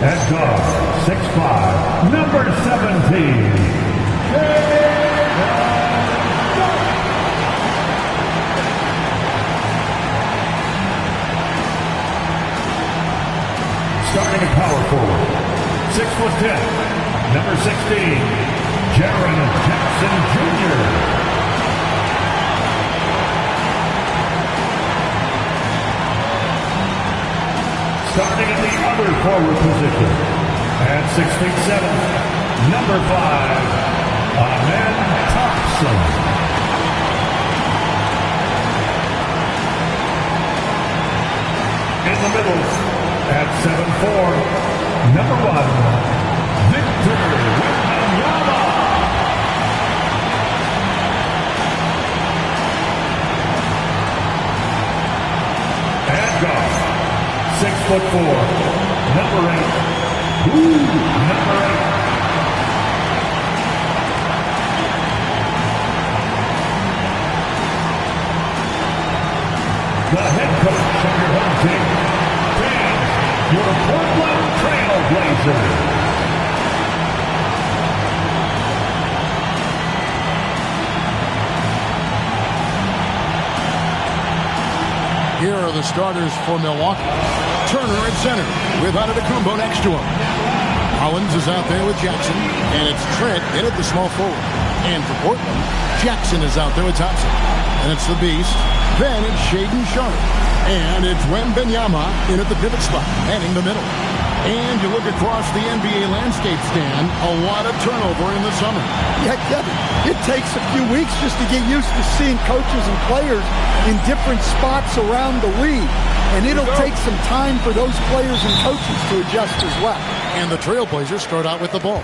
At guard, 6'5", number 17. Starting at power forward, 6'10", number 16, Jaron Jackson Jr. Starting at the other forward position, at 6'7", number 5, Ahmed Thompson. In the middle, at 7'4", number 1, Victor Wembanyama. At guard, 6'4", number 8, number 8. The head coach of your home team, your Portland Trail Blazers. Here are the starters for Milwaukee. Turner at center with Antetokounmpo next to him. Collins is out there with Jackson, and it's Trent in at the small forward. And for Portland, Jackson is out there with Thompson. And it's the Beast. Then it's Shaedon Sharpe. And it's Wembanyama in at the pivot spot, heading the middle. And you look across the NBA landscape, Stan, a lot of turnover in the summer. Yeah, Kevin, it takes a few weeks just to get used to seeing coaches and players in different spots around the league. And it'll take some time for those players and coaches to adjust as well. And the Trailblazers start out with the ball.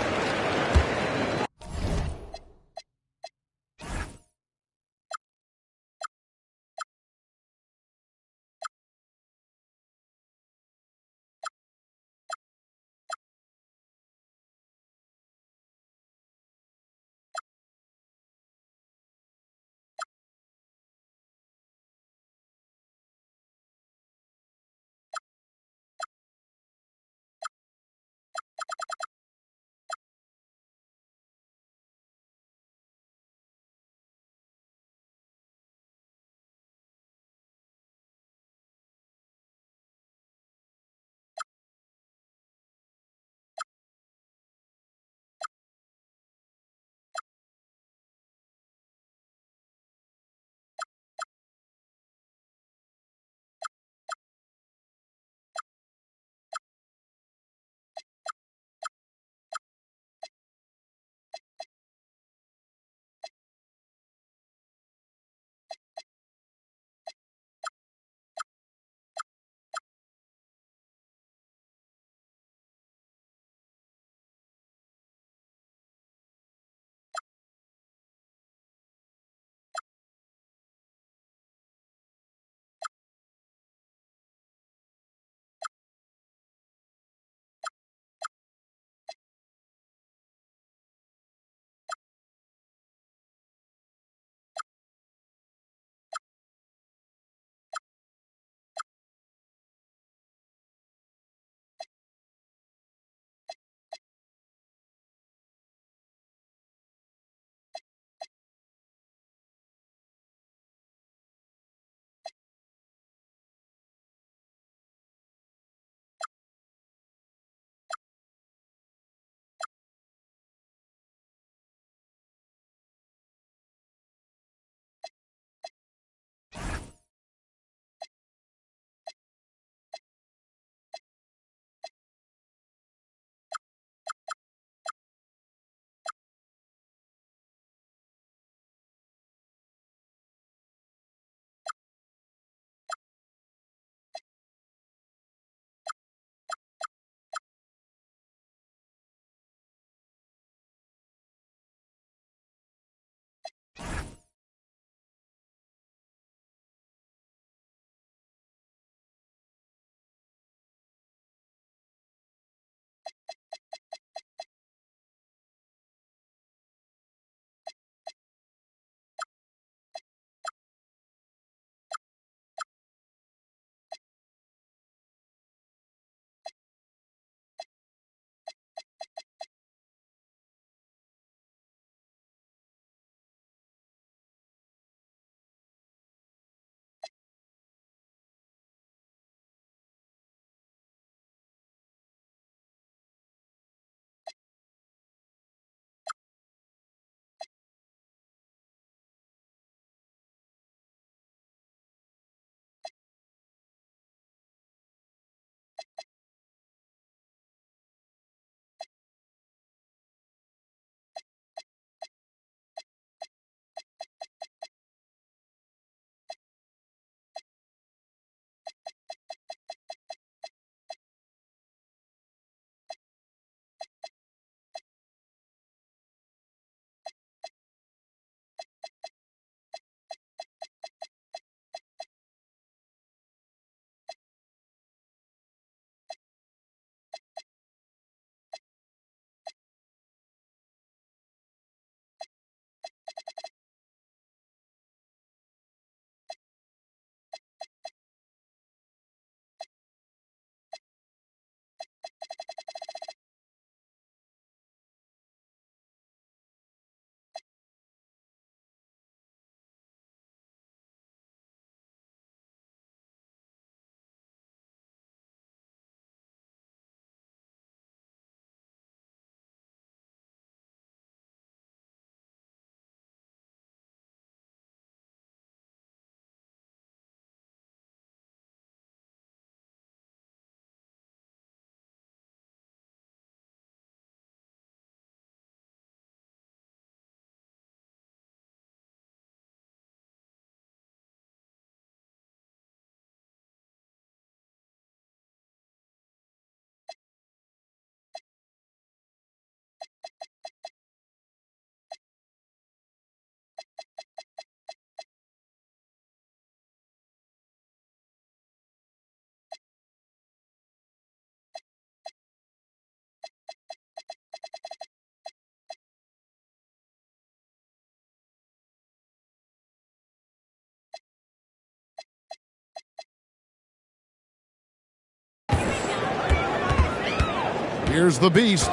Here's the beast.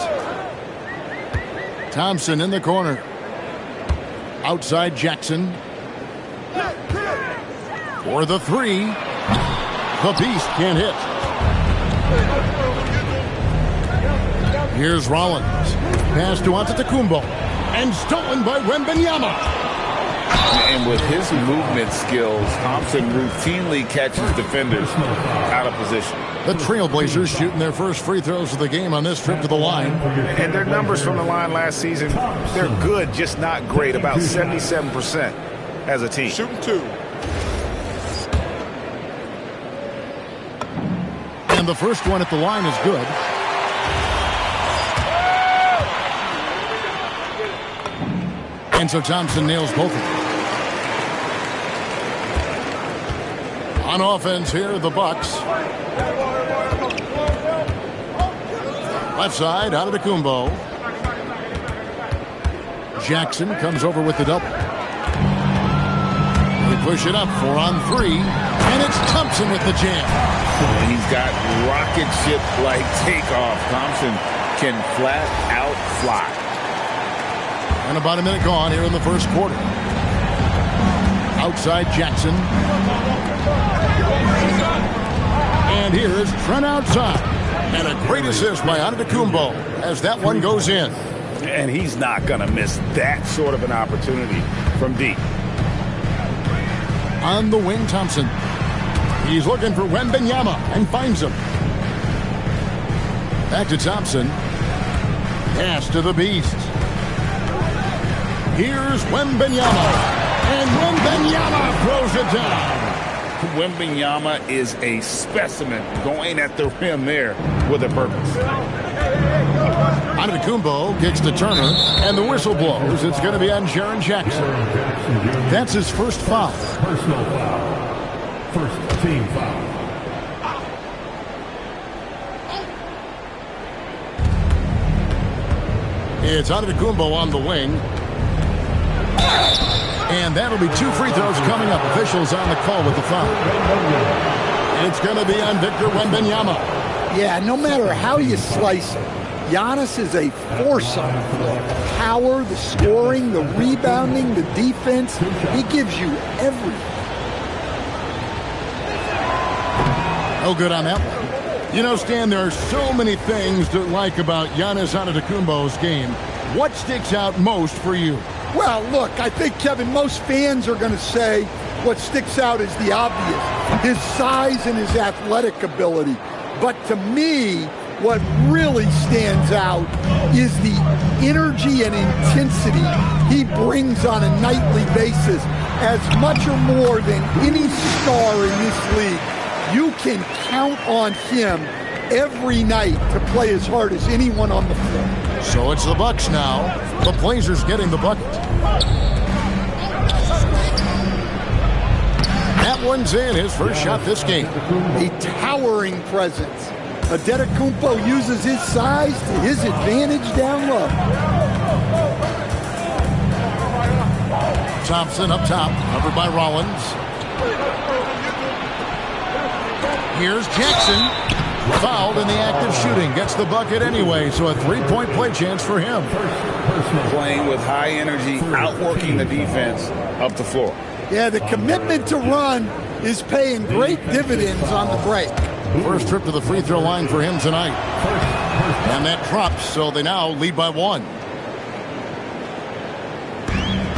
Thompson in the corner. Outside Jackson. For the three. The beast can't hit. Here's Rollins. Pass to Antetokounmpo. And stolen by Wembanyama. And with his movement skills, Thompson routinely catches defenders out of position. The Trailblazers shooting their first free throws of the game on this trip to the line. And their numbers from the line last season, they're good, just not great. About 77% as a team. Shooting two. And the first one at the line is good. And so Thompson nails both of them. On offense here, the Bucks. Left side, Antetokounmpo. Jackson comes over with the double. They push it up, 4 on 3. And it's Thompson with the jam. He's got rocket ship-like takeoff. Thompson can flat out fly. And about a minute gone here in the first quarter. Outside Jackson. And here's Trent outside. And a great assist by Antetokounmpo as that one goes in. And he's not going to miss that sort of an opportunity from deep. On the wing, Thompson. He's looking for Wembanyama and finds him. Back to Thompson. Pass to the beast. Here's Wembanyama. And Wembanyama throws it down. Wembanyama is a specimen going at the rim there with a purpose. Antetokounmpo kicks to Turner, and the whistle blows. It's going to be on Jaren Jackson. That's his first foul. Personal foul. First team foul. It's Antetokounmpo on the wing. And that'll be 2 free throws coming up. Officials on the call with the foul. It's going to be on Victor Wembanyama. Yeah, no matter how you slice it, Giannis is a force on the floor. Power, the scoring, the rebounding, the defense. He gives you everything. No good on that one. You know, Stan, there are so many things to like about Giannis Antetokounmpo's game. What sticks out most for you? Well, look, I think, Kevin, most fans are going to say what sticks out is the obvious, his size and his athletic ability. But to me, what really stands out is the energy and intensity he brings on a nightly basis, as much or more than any star in this league. You can count on him every night to play as hard as anyone on the floor. So it's the Bucks now. The Blazers getting the bucket. That one's in, his first shot this game. A towering presence. Antetokounmpo uses his size to his advantage down low. Thompson up top, covered by Rollins. Here's Jackson. Fouled in the act of shooting. Gets the bucket anyway, so a 3-point play chance for him. Playing with high energy, outworking the defense up the floor. Yeah, the commitment to run is paying great dividends on the break. First trip to the free throw line for him tonight. And that drops, so they now lead by 1.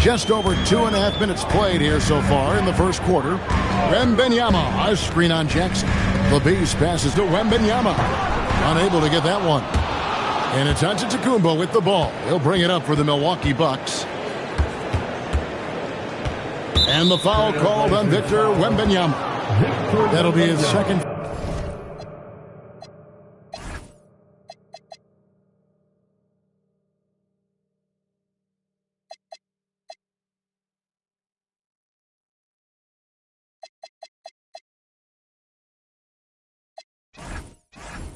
Just over 2.5 minutes played here so far in the first quarter. Wembanyama, a screen on Jackson. The beast passes to Wembanyama. Unable to get that one. And it's Antetokounmpo with the ball. He'll bring it up for the Milwaukee Bucks. And the foul called on Victor Wembanyama. That'll be his second.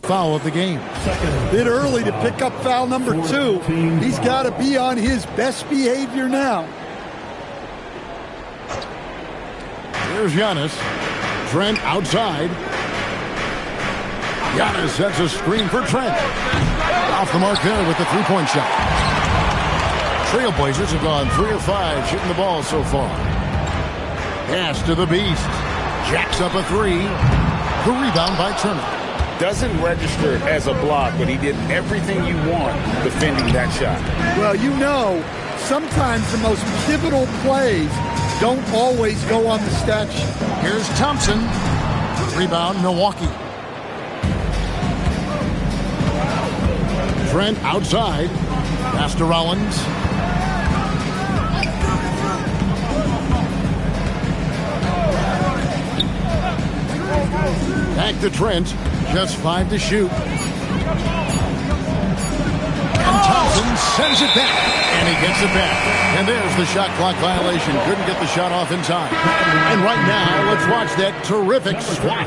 Foul of the game. Bit early to pick up foul number 2. He's got to be on his best behavior now. Here's Giannis. Trent outside. Giannis sets a screen for Trent. Off the mark there with the three-point shot. Trailblazers have gone 3 of 5 shooting the ball so far. Pass to the Beast. Jacks up a three. The rebound by Turner. Doesn't register as a block, but he did everything you want defending that shot. Well, you know, sometimes the most pivotal plays don't always go on the stat sheet. Here's Thompson. Rebound, Milwaukee. Trent outside. Pass to Rollins. Back to Trent. Just 5 to shoot. And Thompson sends it back. And he gets it back. And there's the shot clock violation. Couldn't get the shot off in time. And right now, let's watch that terrific swat.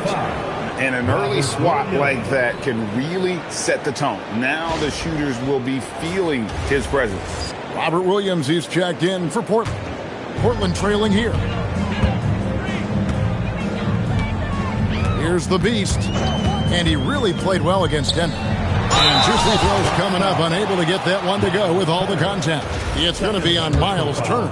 And an early swat like that can really set the tone. Now the shooters will be feeling his presence. Robert Williams is checked in for Portland. Portland trailing here. Here's the Beast. And he really played well against Denver. And 2 free throws coming up. Unable to get that one to go with all the contact. It's going to be on Miles Turner.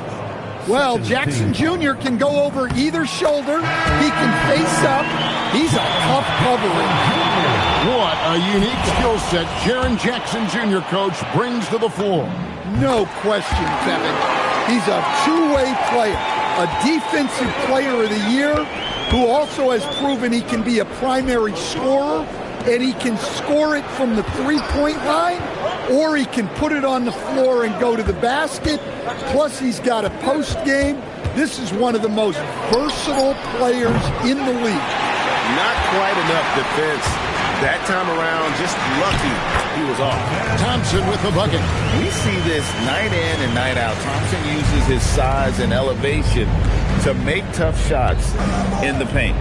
Well, Jackson Jr. can go over either shoulder. He can face up. He's a tough covering. What a unique skill set Jaren Jackson Jr. coach brings to the floor. No question, Kevin. He's a two-way player, a defensive player of the year who also has proven he can be a primary scorer, and he can score it from the three-point line, or he can put it on the floor and go to the basket. Plus, he's got a post game. This is one of the most versatile players in the league. Not quite enough defense that time around. Just lucky he was off. Thompson with the bucket. We see this night in and night out. Thompson uses his size and elevation to make tough shots in the paint.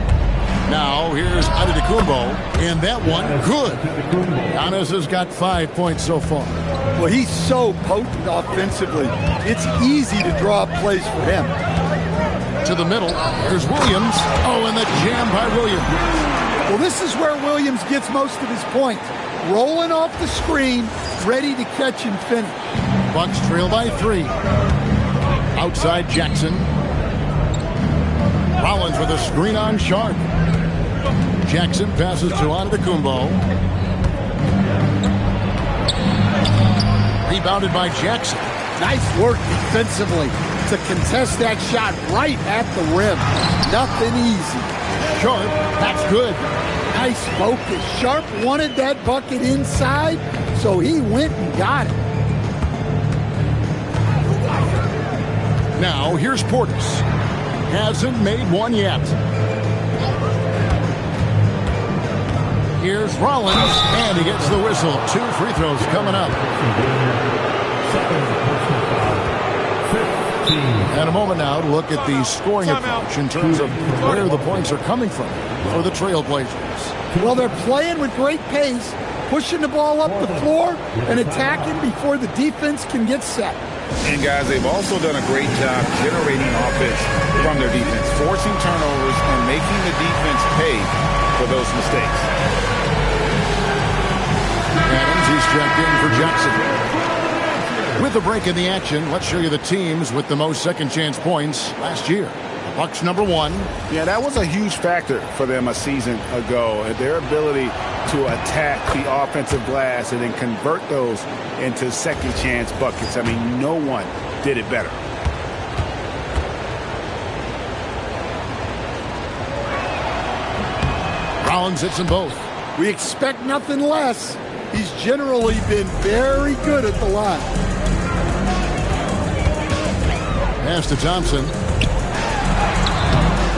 Now here's Antetokounmpo, and that one good. Giannis has got 5 points so far. Well, he's so potent offensively. It's easy to draw plays for him. To the middle, there's Williams. Oh, and the jam by Williams. Well, this is where Williams gets most of his points. Rolling off the screen, ready to catch and finish. Bucks trail by 3. Outside Jackson. Rollins with a screen on Sharp. Jackson passes to Antetokounmpo. Rebounded by Jackson. Nice work defensively to contest that shot right at the rim. Nothing easy. Sharp, that's good. Nice focus. Sharp wanted that bucket inside, so he went and got it. Now, here's Portis. Hasn't made one yet. Here's Rollins, and he gets the whistle. 2 free throws coming up. And a moment now to look at the scoring approach in terms of where the points are coming from for the Trailblazers. Well, they're playing with great pace, pushing the ball up the floor and attacking before the defense can get set. And guys, they've also done a great job generating offense from their defense, forcing turnovers and making the defense pay for those mistakes. Adams, he's checked in for Jackson. With the break in the action, let's show you the teams with the most second chance points last year. The Bucks number 1. Yeah, that was a huge factor for them a season ago. Their ability to attack the offensive glass and then convert those into second chance buckets. I mean, no one did it better. Rollins hits them both. We expect nothing less. He's generally been very good at the line. Pass to Thompson.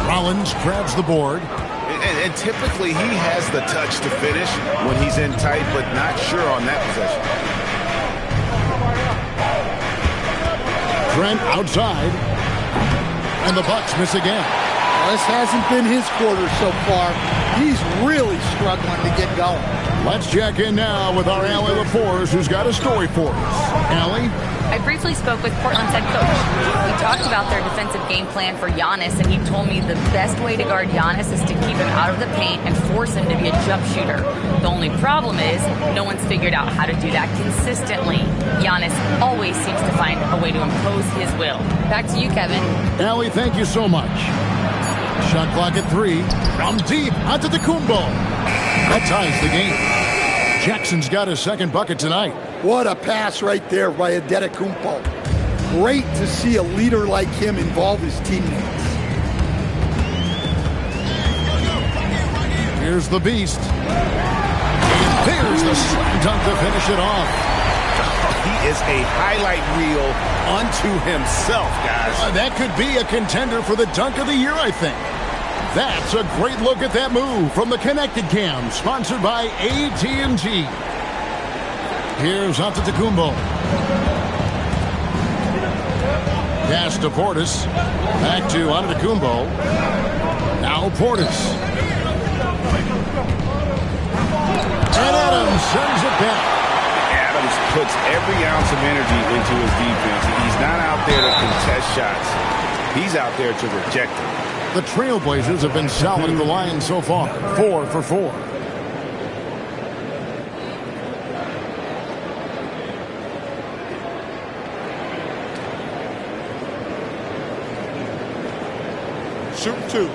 Rollins grabs the board. And typically he has the touch to finish when he's in tight, but not sure on that possession. Trent outside. And the Bucks miss again. This hasn't been his quarter so far. He's really struggling to get going. Let's check in now with our Allie LaForce, who's got a story for us. Allie? I briefly spoke with Portland's head coach. We talked about their defensive game plan for Giannis, and he told me the best way to guard Giannis is to keep him out of the paint and force him to be a jump shooter. The only problem is no one's figured out how to do that consistently. Giannis always seems to find a way to impose his will. Back to you, Kevin. Allie, thank you so much. Shot clock at 3. From deep onto the Kumbo. That ties the game. Jackson's got his second bucket tonight. What a pass right there by Adetokounmpo. Great to see a leader like him involve his teammates. Here's the beast. And there's the slam dunk to finish it off. He is a highlight reel unto himself, guys. That could be a contender for the dunk of the year, I think. That's a great look at that move from the Connected Cam, sponsored by AT&T. Here's Antetokounmpo. Pass to Portis. Back to Antetokounmpo. Now Portis. And Adams sends it back. Adams puts every ounce of energy into his defense. He's not out there to contest shots. He's out there to reject them. The Trailblazers have been solid at the line so far. 4 for 4. Shoot 2.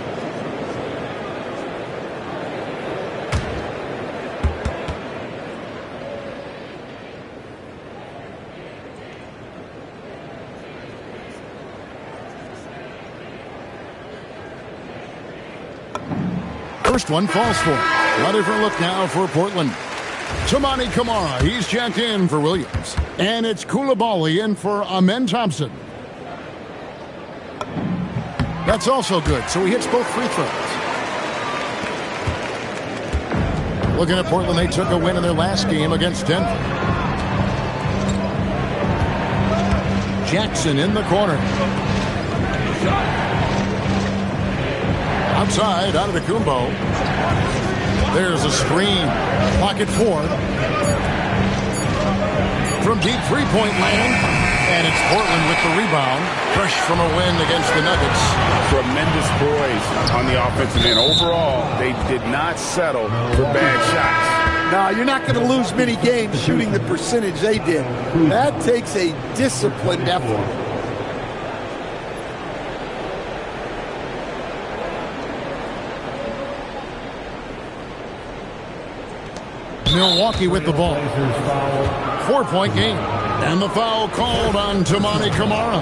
First one falls for him. A different look now for Portland. Tamani Kamara, he's checked in for Williams. And it's Koulibaly in for Amen Thompson. That's also good, so he hits both free throws. Looking at Portland, they took a win in their last game against Denver. Jackson in the corner. Outside, Antetokounmpo. There's a screen. Pocket 4. From deep three-point land. And it's Portland with the rebound. Fresh from a win against the Nuggets. Tremendous poise on the offensive end. Overall, they did not settle for bad shots. No, you're not going to lose many games shooting the percentage they did. That takes a disciplined effort. Milwaukee with the ball. 4-point game. And the foul called on Tamani Kamara.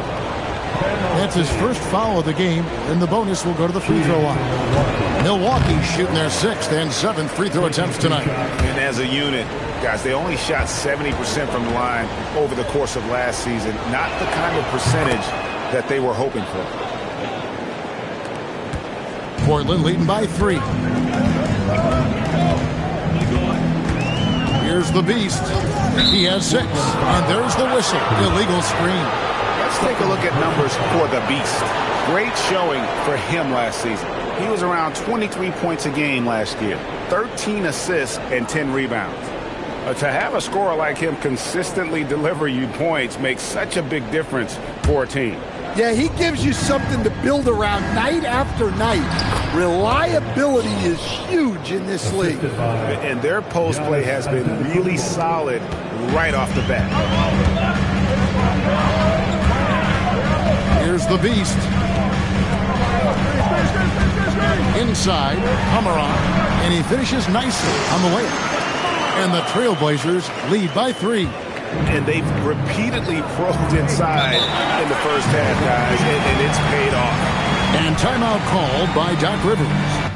That's his first foul of the game, and the bonus will go to the free throw line. Milwaukee shooting their 6th and 7th free throw attempts tonight. And as a unit, guys, they only shot 70% from the line over the course of last season. Not the kind of percentage that they were hoping for. Portland leading by 3. Here's the beast. He has 6. And there's the whistle. Illegal screen. Let's take a look at numbers for the beast. Great showing for him last season. He was around 23 points a game last year. 13 assists and 10 rebounds. To have a scorer like him consistently deliver you points makes such a big difference for a team. Yeah, he gives you something to build around night after night. Reliability is huge in this league. And their post play has been really solid right off the bat. Here's the beast. Inside, Kamara, and he finishes nicely on the layup. And the Trailblazers lead by 3. And they've repeatedly probed inside in the first half, guys, and it's paid off. And timeout called by Doc Rivers.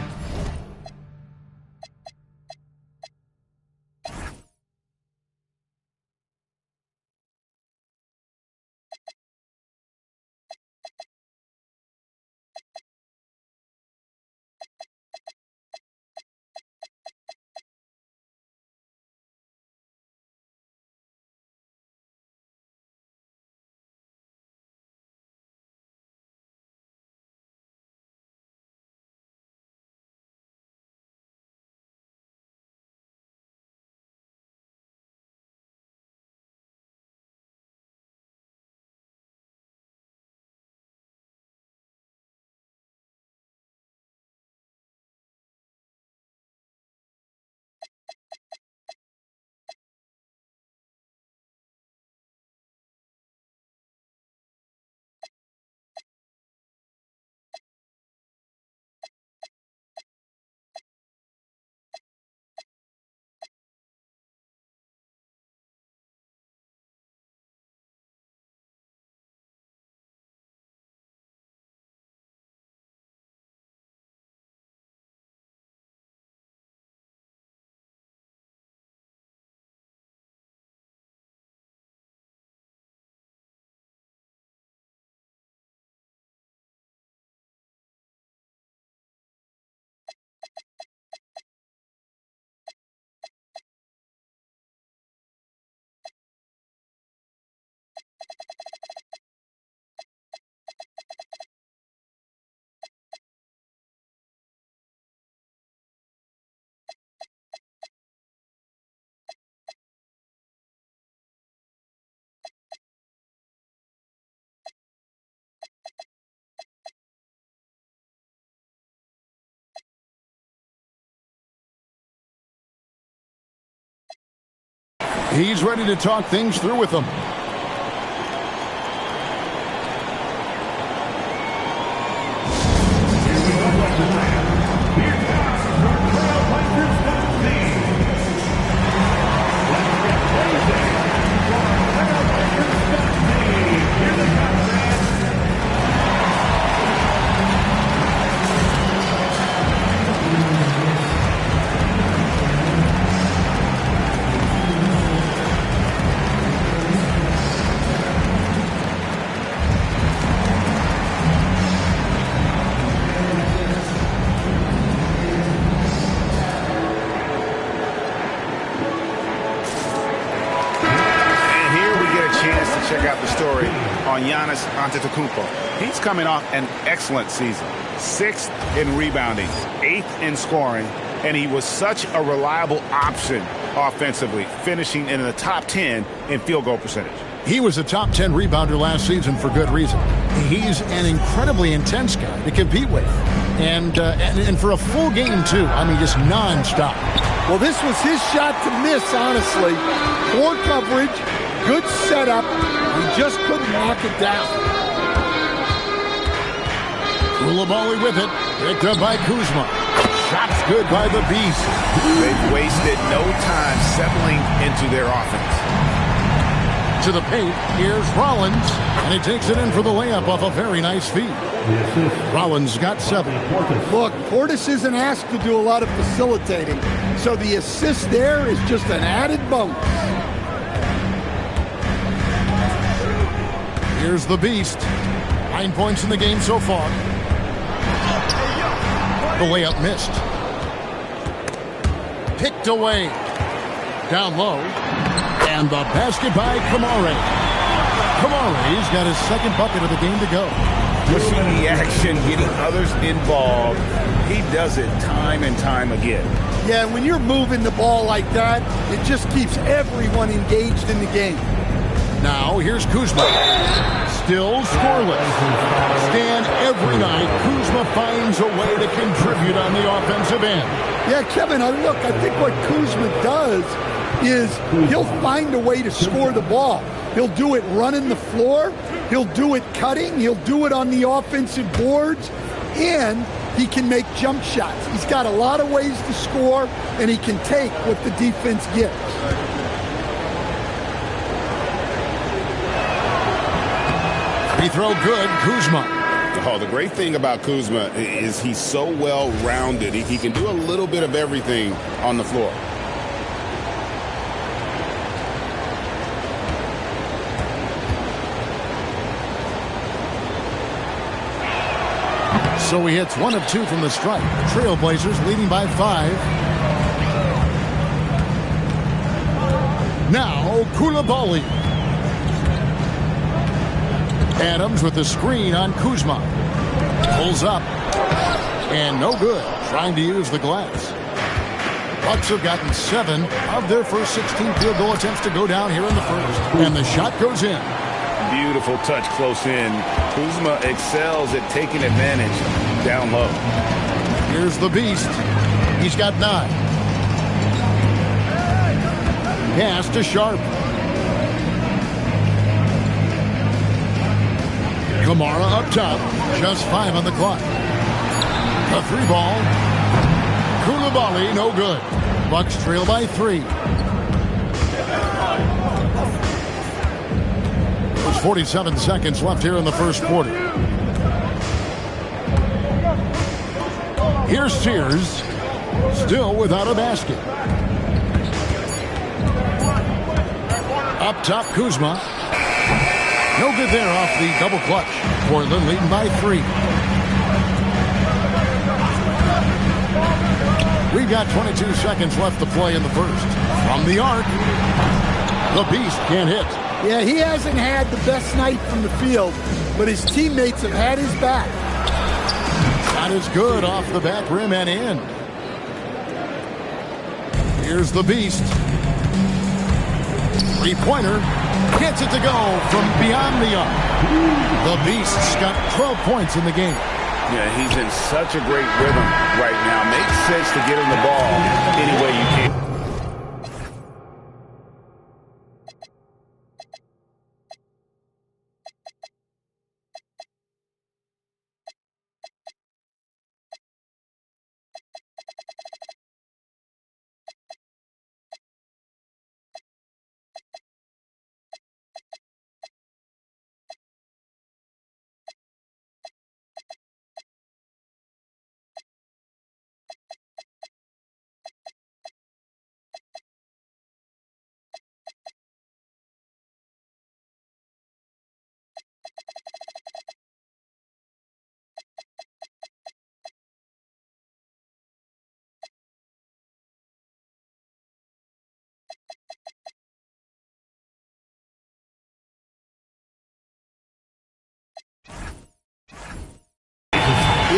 He's ready to talk things through with them. Check out the story on Giannis Antetokounmpo. He's coming off an excellent season. 6th in rebounding, 8th in scoring, and he was such a reliable option offensively, finishing in the top 10 in field goal percentage. He was a top 10 rebounder last season for good reason. He's an incredibly intense guy to compete with. And for a full game, too. I mean, just nonstop. Well, this was his shot to miss, honestly. Poor coverage, good setup. He just couldn't knock it down. Koulibaly with it. Picked up by Kuzma. Shots good by the Beast. They've wasted no time settling into their offense. To the paint, here's Rollins, and he takes it in for the layup off a very nice feed. Rollins got 7. Look, Portis isn't asked to do a lot of facilitating, so the assist there is just an added bonus. Here's the Beast. 9 points in the game so far. The layup missed. Picked away. Down low. And the basket by Kamare. Kamare's got his second bucket of the game to go. Pushing the action, getting others involved. He does it time and time again. Yeah, when you're moving the ball like that, it just keeps everyone engaged in the game. Now, here's Kuzma. Still scoreless. Stan, every night, Kuzma finds a way to contribute on the offensive end. Yeah, Kevin, look, I think what Kuzma does is he'll find a way to score the ball. He'll do it running the floor. He'll do it cutting. He'll do it on the offensive boards. And he can make jump shots. He's got a lot of ways to score, and he can take what the defense gives. Free throw good, Kuzma. Oh, the great thing about Kuzma is he's so well-rounded. He can do a little bit of everything on the floor. So he hits 1 of 2 from the stripe. Trailblazers leading by 5. Now, Koulibaly. Adams with the screen on Kuzma. Pulls up. And no good. Trying to use the glass. Bucks have gotten 7 of their first 16 field goal attempts to go down here in the first. And the shot goes in. Beautiful touch close in. Kuzma excels at taking advantage down low. Here's the Beast. He's got 9. Pass to Sharp. Kamara up top. Just 5 on the clock. A 3 ball. Koulibaly, no good. Bucks trail by 3. There's 47 seconds left here in the first quarter. Here's Sears. Still without a basket. Up top, Kuzma. No good there off the double clutch. Portland leading by 3. We've got 22 seconds left to play in the first. From the arc, the Beast can't hit. Yeah, he hasn't had the best night from the field, but his teammates have had his back. Shot is good off the back rim and in. Here's the Beast. 3-pointer. Gets it to go from beyond the arc. The Beast's got 12 points in the game. Yeah, he's in such a great rhythm right now. Makes sense to get him the ball any way you can.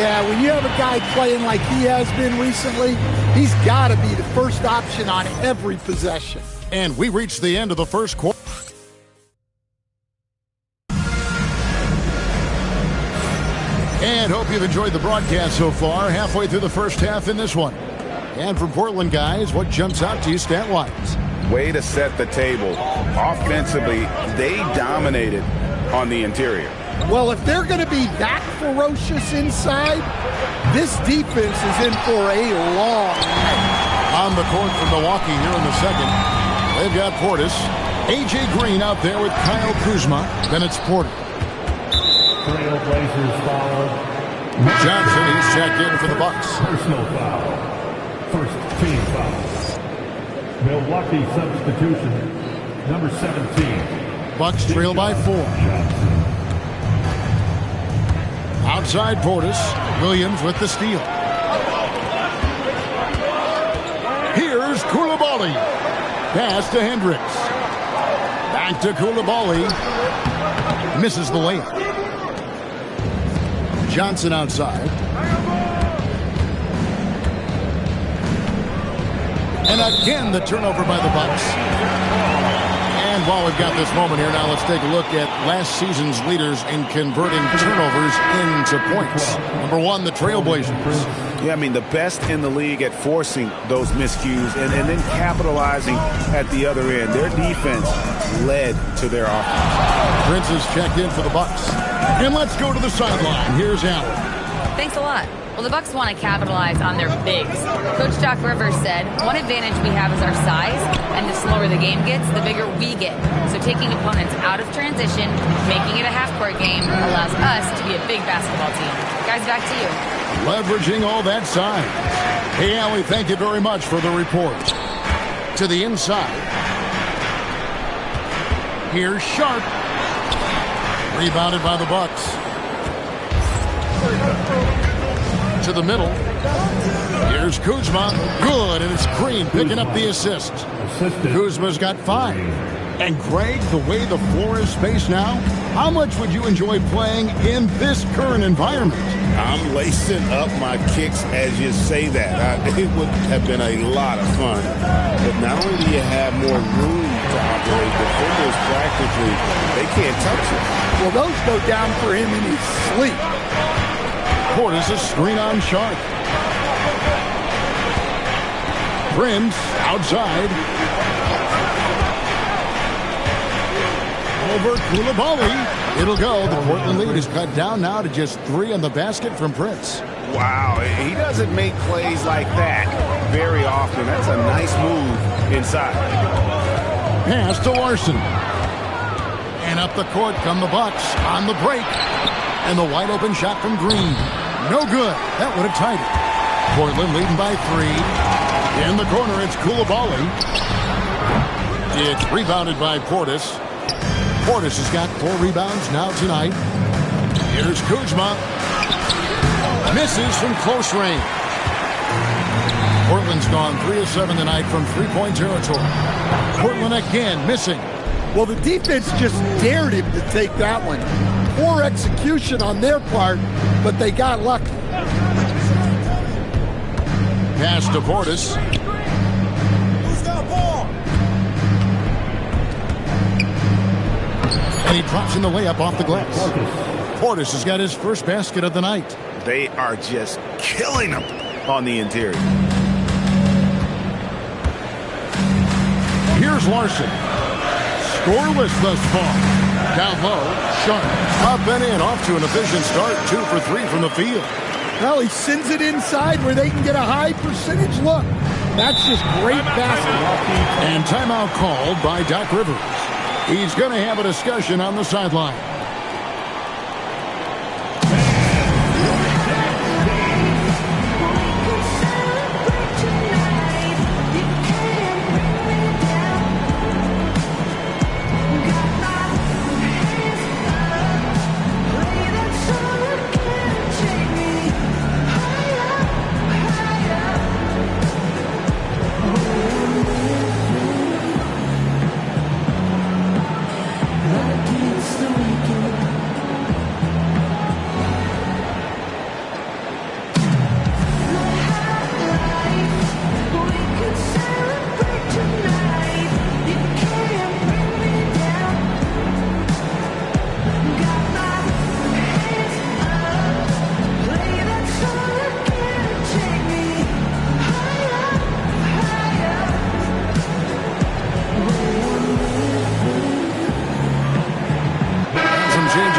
Yeah, when you have a guy playing like he has been recently, he's got to be the first option on every possession. And we reached the end of the first quarter. And hope you've enjoyed the broadcast so far. Halfway through the first half in this one. And from Portland, guys, what jumps out to you stat-wise? Way to set the table. Offensively, they dominated on the interior. Well, if they're going to be that ferocious inside, this defense is in for a long night. On the court for Milwaukee here in the second, they've got Portis. A.J. Green out there with Kyle Kuzma. Then it's Porter. Trailblazers foul. Johnson, he's checked in for the Bucks. Personal foul. First team foul. Milwaukee substitution. Number 17. Bucks trail by 4. Outside Portis. Williams with the steal. Here's Coulibaly. Pass to Hendricks. Back to Coulibaly. Misses the layup. Johnson outside. And again, the turnover by the Bucks. And while we've got this moment here, now let's take a look at last season's leaders in converting turnovers into points. Number 1, the Trailblazers. Yeah, I mean, the best in the league at forcing those miscues and then capitalizing at the other end. Their defense led to their offense. Prince is checked in for the Bucks. And let's go to the sideline. Here's Allen. Thanks a lot. Well, the Bucks want to capitalize on their bigs. Coach Doc Rivers said, one advantage we have is our size, and the slower the game gets, the bigger we get. So taking opponents out of transition, making it a half-court game, allows us to be a big basketball team. Guys, back to you. Leveraging all that size. Hey, Allie, thank you very much for the report. To the inside. Here's Sharp. Rebounded by the Bucks. To the middle. Here's Kuzma. Good, and it's Green picking up the assist. Kuzma's got 5. And Greg, the way the floor is spaced now, how much would you enjoy playing in this current environment? I'm lacing up my kicks as you say that. It would have been a lot of fun. But not only do you have more room to operate, defenders practically, they can't touch it. Well, those go down for him in his sleep. Portis a screen on Sharp. Prince outside. Over Coulibaly. It'll go. The Portland lead is cut down now to just 3 on the basket from Prince. Wow, he doesn't make plays like that very often. That's a nice move inside. Pass to Larson. And up the court come the Bucks on the break. And the wide open shot from Green. No good. That would have tied it. Portland leading by 3. In the corner, it's Coulibaly. It's rebounded by Portis. Portis has got 4 rebounds now tonight. Here's Kuzma. Misses from close range. Portland's gone 3 of 7 tonight from three-point territory. Portland again missing. Well, the defense just dared him to take that one. Poor execution on their part, but they got lucky. Pass to Portis. And he drops in the layup off the glass. Portis has got his first basket of the night. They are just killing them on the interior. Here's Larson. Scoreless thus far. Down low, Sharp. Up and in, off to an efficient start. 2 for 3 from the field. Well, he sends it inside where they can get a high percentage look. That's just great basketball. And timeout called by Doc Rivers. He's going to have a discussion on the sideline. Against the weekend.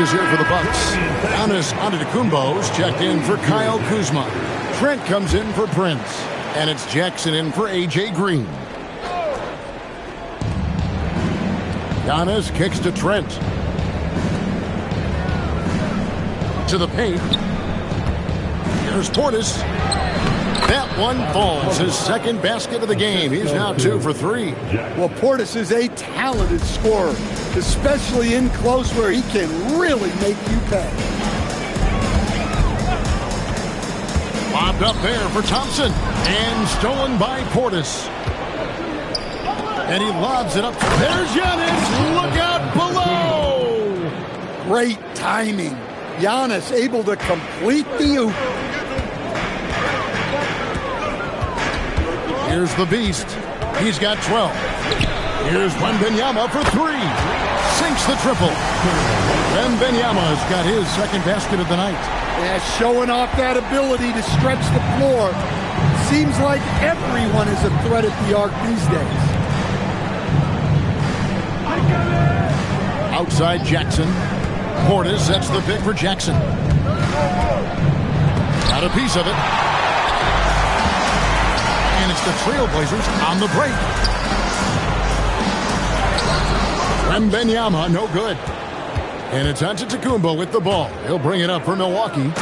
changes here for the Bucks. Giannis Antetokounmpo's checked in for Kyle Kuzma. Trent comes in for Prince. And it's Jackson in for A.J. Green. Giannis kicks to Trent. To the paint. Here's Portis. That one falls. His second basket of the game. He's now 2 for 3. Well, Portis is a talented scorer, especially in close where he can really make you pay. Lobbed up there for Thompson. And stolen by Portis. And he lobs it up. There's Giannis. Look out below. Great timing. Giannis able to complete the oop. Here's the Beast. He's got 12. Here's Wembanyama for 3. Sinks the triple. Wembanyama's got his second basket of the night. Yeah, showing off that ability to stretch the floor. Seems like everyone is a threat at the arc these days. Outside Jackson. Portis sets the pick for Jackson. Got a piece of it. And it's the Trailblazers on the break. Wembanyama, no good. And it's Antetokounmpo with the ball. He'll bring it up for Milwaukee,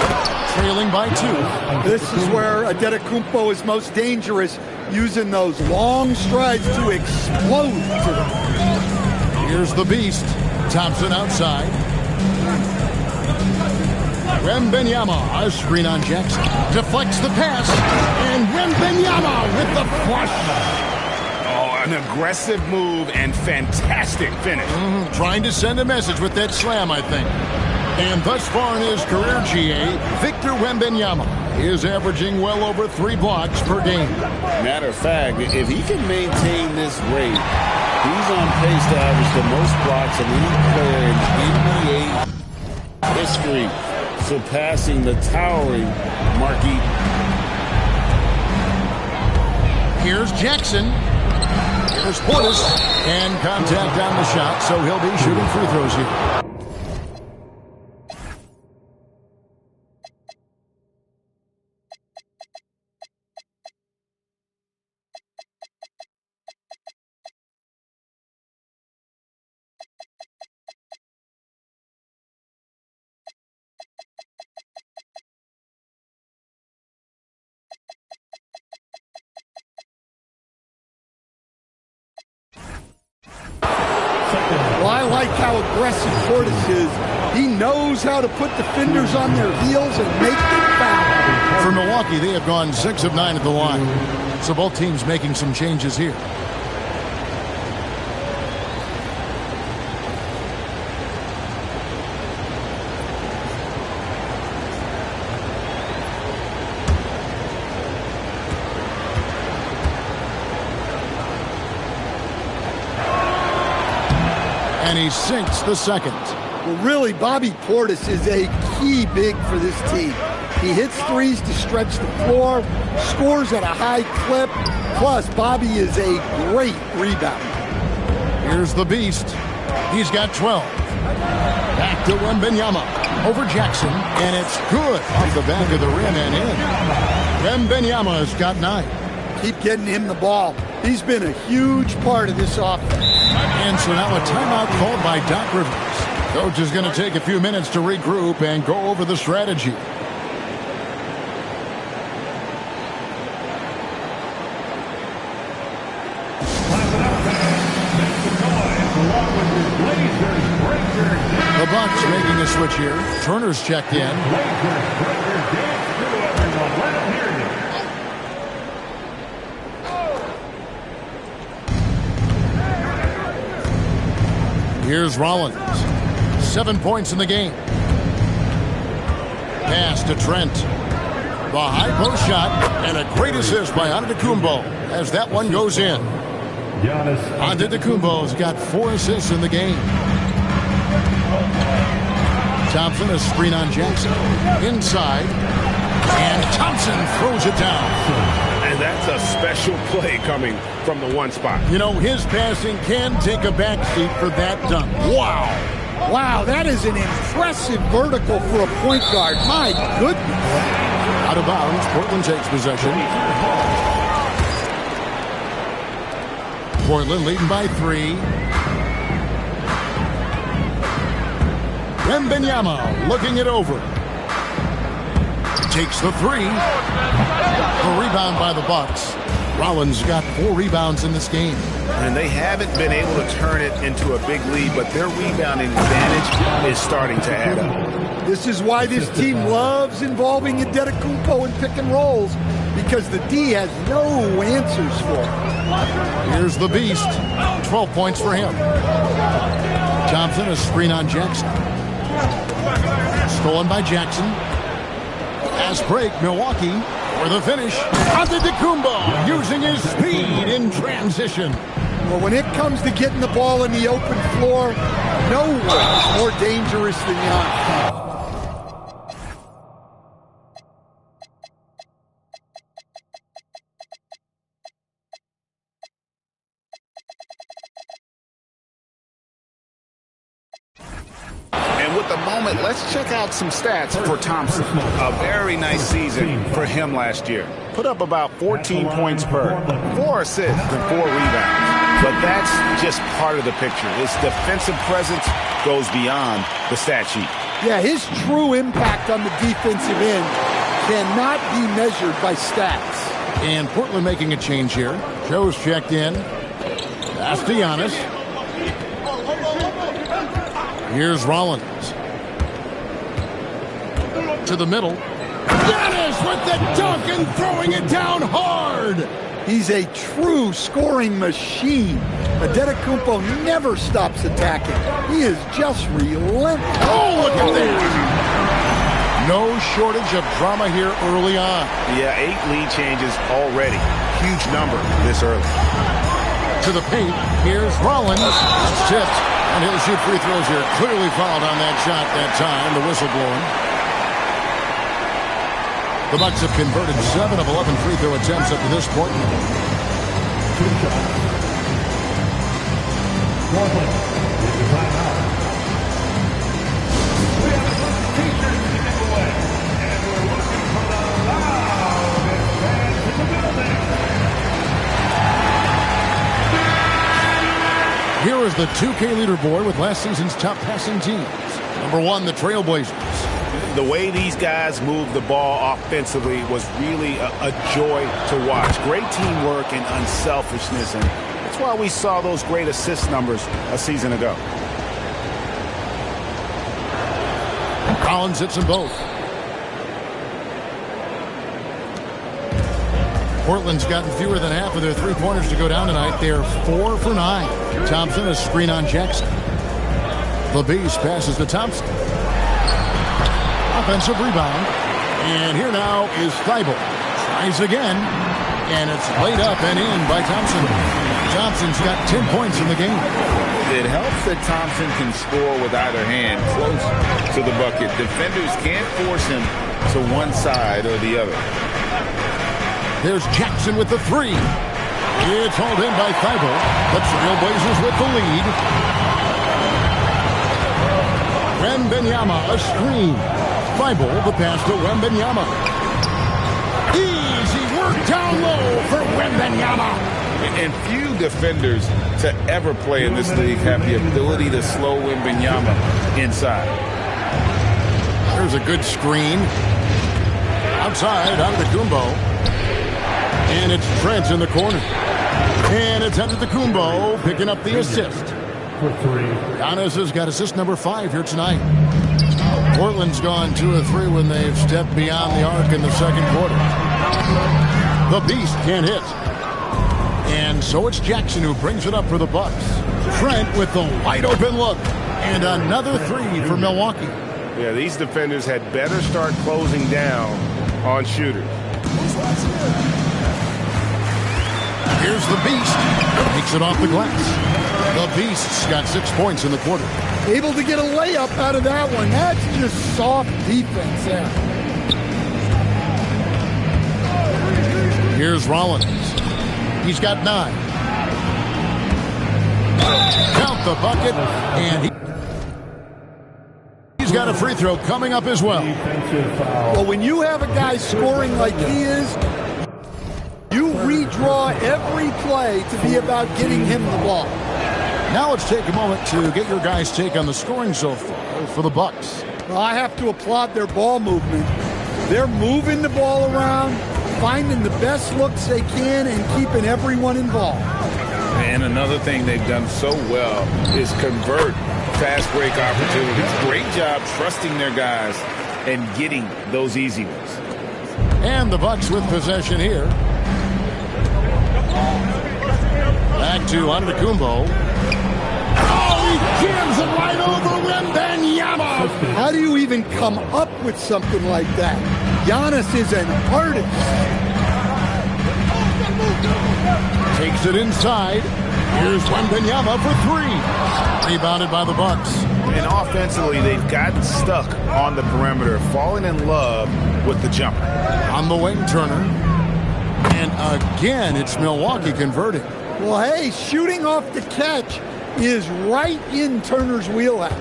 trailing by 2. This is where Antetokounmpo is most dangerous, using those long strides to explode to them. Here's the Beast. Thompson outside. Wembanyama, a screen on Jackson. Deflects the pass. And Wembanyama with the flush. Oh, an aggressive move and fantastic finish. Trying to send a message with that slam, I think. And thus far in his career, GA, Victor Wembanyama is averaging well over 3 blocks per game. Matter of fact, if he can maintain this rate, he's on pace to average the most blocks of any player in NBA history, surpassing the towering Mark Eaton. Here's Jackson. Here's Portis. And contact on the shot, so he'll be shooting free throws here. Well, I like how aggressive Portis is. He knows how to put defenders on their heels and make them foul. For Milwaukee, they have gone 6 of 9 at the line. So both teams making some changes here. And he sinks the second. Well, really, Bobby Portis is a key big for this team. He hits threes to stretch the floor, scores at a high clip, plus Bobby is a great rebounder. Here's the Beast. He's got 12. Back to Wembanyama. Over Jackson, and it's good off the back of the rim and in. Wembanyama's got 9. Keep getting him the ball. He's been a huge part of this offense. And so now a timeout called by Doc Rivers. Coach is going to take a few minutes to regroup and go over the strategy. The Bucks making a switch here. Turner's checked in. Here's Rollins. 7 points in the game. Pass to Trent. The high post shot and a great assist by Antetokounmpo as that one goes in. Antetokounmpo's got 4 assists in the game. Thompson, a screen on Jackson. Inside. And Thompson throws it down. And that's a special play coming from the one spot. You know, his passing can take a backseat for that dunk. Wow. Wow, that is an impressive vertical for a point guard. My goodness. Out of bounds, Portland takes possession. Portland leading by 3. Wembanyama looking it over. Takes the 3. A rebound by the Bucks. Rollins got 4 rebounds in this game. And they haven't been able to turn it into a big lead, but their rebounding advantage is starting to add up. This is why this team loves involving Antetokounmpo in pick and rolls, because the D has no answers for it. Here's the Beast. 12 points for him. Thompson, a screen on Jackson. Stolen by Jackson. Pass break, Milwaukee. For the finish, Antetokounmpo using his speed in transition. Well, when it comes to getting the ball in the open floor, no one is more dangerous than Giannis. And with the moment, let's check out some stats for Thompson. A very nice season for him last year. Put up about 14 points per, 4 assists and 4 rebounds. But that's just part of the picture. His defensive presence goes beyond the stat sheet. Yeah, his true impact on the defensive end cannot be measured by stats. And Portland making a change here. Joe's checked in. Pass to Giannis. Here's Rollins. To the middle. Giannis with the dunk and throwing it down hard. He's a true scoring machine. Antetokounmpo never stops attacking. He is just relentless. Oh, look at that. No shortage of drama here early on. Yeah, 8 lead changes already. Huge number this early. To the paint. Here's Rollins. Tipped. And he'll shoot free throws here. Clearly fouled on that shot that time. The whistle blowing. The Bucks have converted 7 of 11 free throw attempts up to this point. Portland is the timeout. We have a substitution to give away. And we're looking for the loudest fans in the building. Here is the 2K leaderboard with last season's top passing teams. Number 1, the Trailblazers. The way these guys move the ball offensively was really a joy to watch. Great teamwork and unselfishness, and that's why we saw those great assist numbers a season ago. Collins hits them both. Portland's gotten fewer than half of their three-pointers to go down tonight. They're 4 for 9. Thompson, a screen on Jackson. The Beast passes to Thompson. Offensive rebound. And here now is Thibault. Tries again. And it's laid up and in by Thompson. Thompson's got 10 points in the game. It helps that Thompson can score with either hand close to the bucket. Defenders can't force him to one side or the other. There's Jackson with the 3. It's hauled in by Thibault. The Trailblazers with the lead. Wembanyama, a screen. Thibault, the pass to Wembanyama. Easy work down low for Wembanyama. And few defenders to ever play in this league have the ability to slow Wembanyama inside. There's a good screen. Outside, Antetokounmpo. And it's Trent in the corner. And it's Antetokounmpo picking up the assist. For 3. Giannis has got assist number 5 here tonight. Portland's gone 2 of 3 when they've stepped beyond the arc in the second quarter. The Beast can't hit. And so it's Jackson who brings it up for the Bucks. Trent with the wide open look. And another 3 for Milwaukee. Yeah, these defenders had better start closing down on shooters. Here's the Beast. Takes it off the glass. The Beast's got 6 points in the quarter. Able to get a layup out of that one. That's just soft defense there. Here's Rollins. He's got 9. Count the bucket, and he's got a free throw coming up as well. Defensive foul. Well, when you have a guy scoring like he is, you redraw every play to be about getting him the ball. Now let's take a moment to get your guys' take on the scoring so far for the Bucks. Well, I have to applaud their ball movement. They're moving the ball around, finding the best looks they can, and keeping everyone involved. And another thing they've done so well is convert fast break opportunities. Great job trusting their guys and getting those easy ones. And the Bucks with possession here. Back to Antetokounmpo. Oh, he jams it right over Wembanyama. How do you even come up with something like that? Giannis is an artist. Takes it inside. Here's Wembanyama for three. Rebounded by the Bucks. And offensively, they've gotten stuck on the perimeter, falling in love with the jumper. On the wing, Turner. And again, it's Milwaukee converting. Well, hey, shooting off the catch is right in Turner's wheelhouse.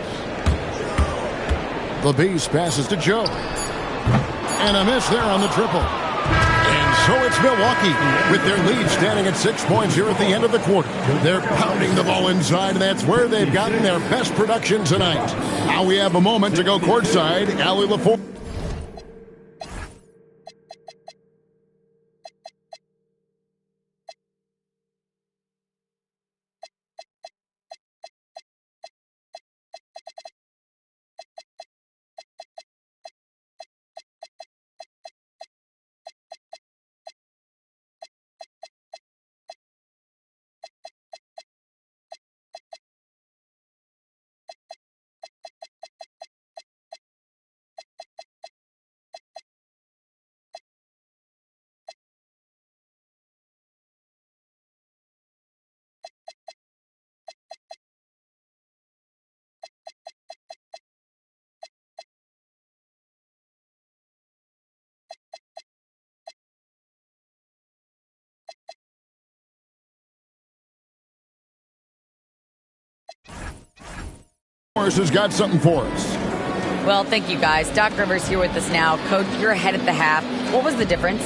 The Beast passes to Joe. And a miss there on the triple. And so it's Milwaukee with their lead standing at 6 points here at the end of the quarter. They're pounding the ball inside, and that's where they've gotten their best production tonight. Now we have a moment to go courtside. Allie LaForge. has got something for us. Well, thank you guys. Doc Rivers here with us now. Coach, you're ahead at the half. What was the difference?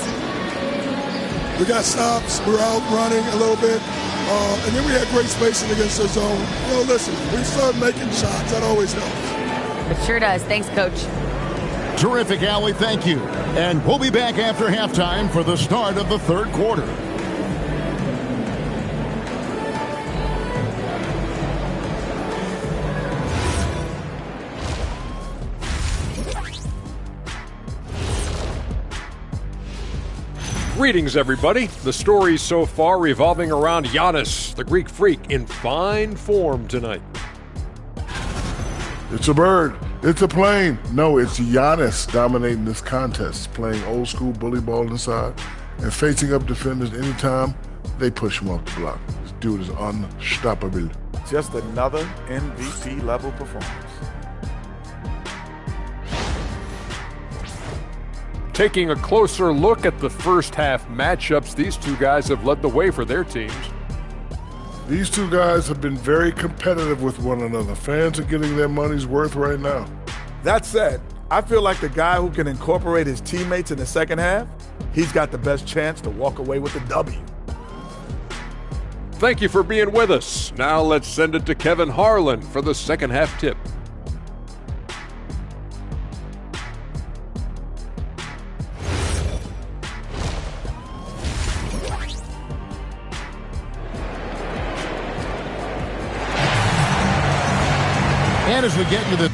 We got stops. We were out running a little bit. And then we had great spacing against their zone. You know, listen, we started making shots. That always helps. It sure does. Thanks, Coach. Terrific, Allie. Thank you. And we'll be back after halftime for the start of the third quarter. Greetings, everybody. The stories so far revolving around Giannis, the Greek freak, in fine form tonight. It's a bird. It's a plane. No, it's Giannis dominating this contest, playing old school bully ball inside and facing up defenders anytime they push him off the block. This dude is unstoppable. Just another MVP level performance. Taking a closer look at the first half matchups, these two guys have led the way for their teams. These two guys have been very competitive with one another. Fans are getting their money's worth right now. That said, I feel like the guy who can incorporate his teammates in the second half, he's got the best chance to walk away with the W. Thank you for being with us. Now let's send it to Kevin Harlan for the second half tip. And as we get into the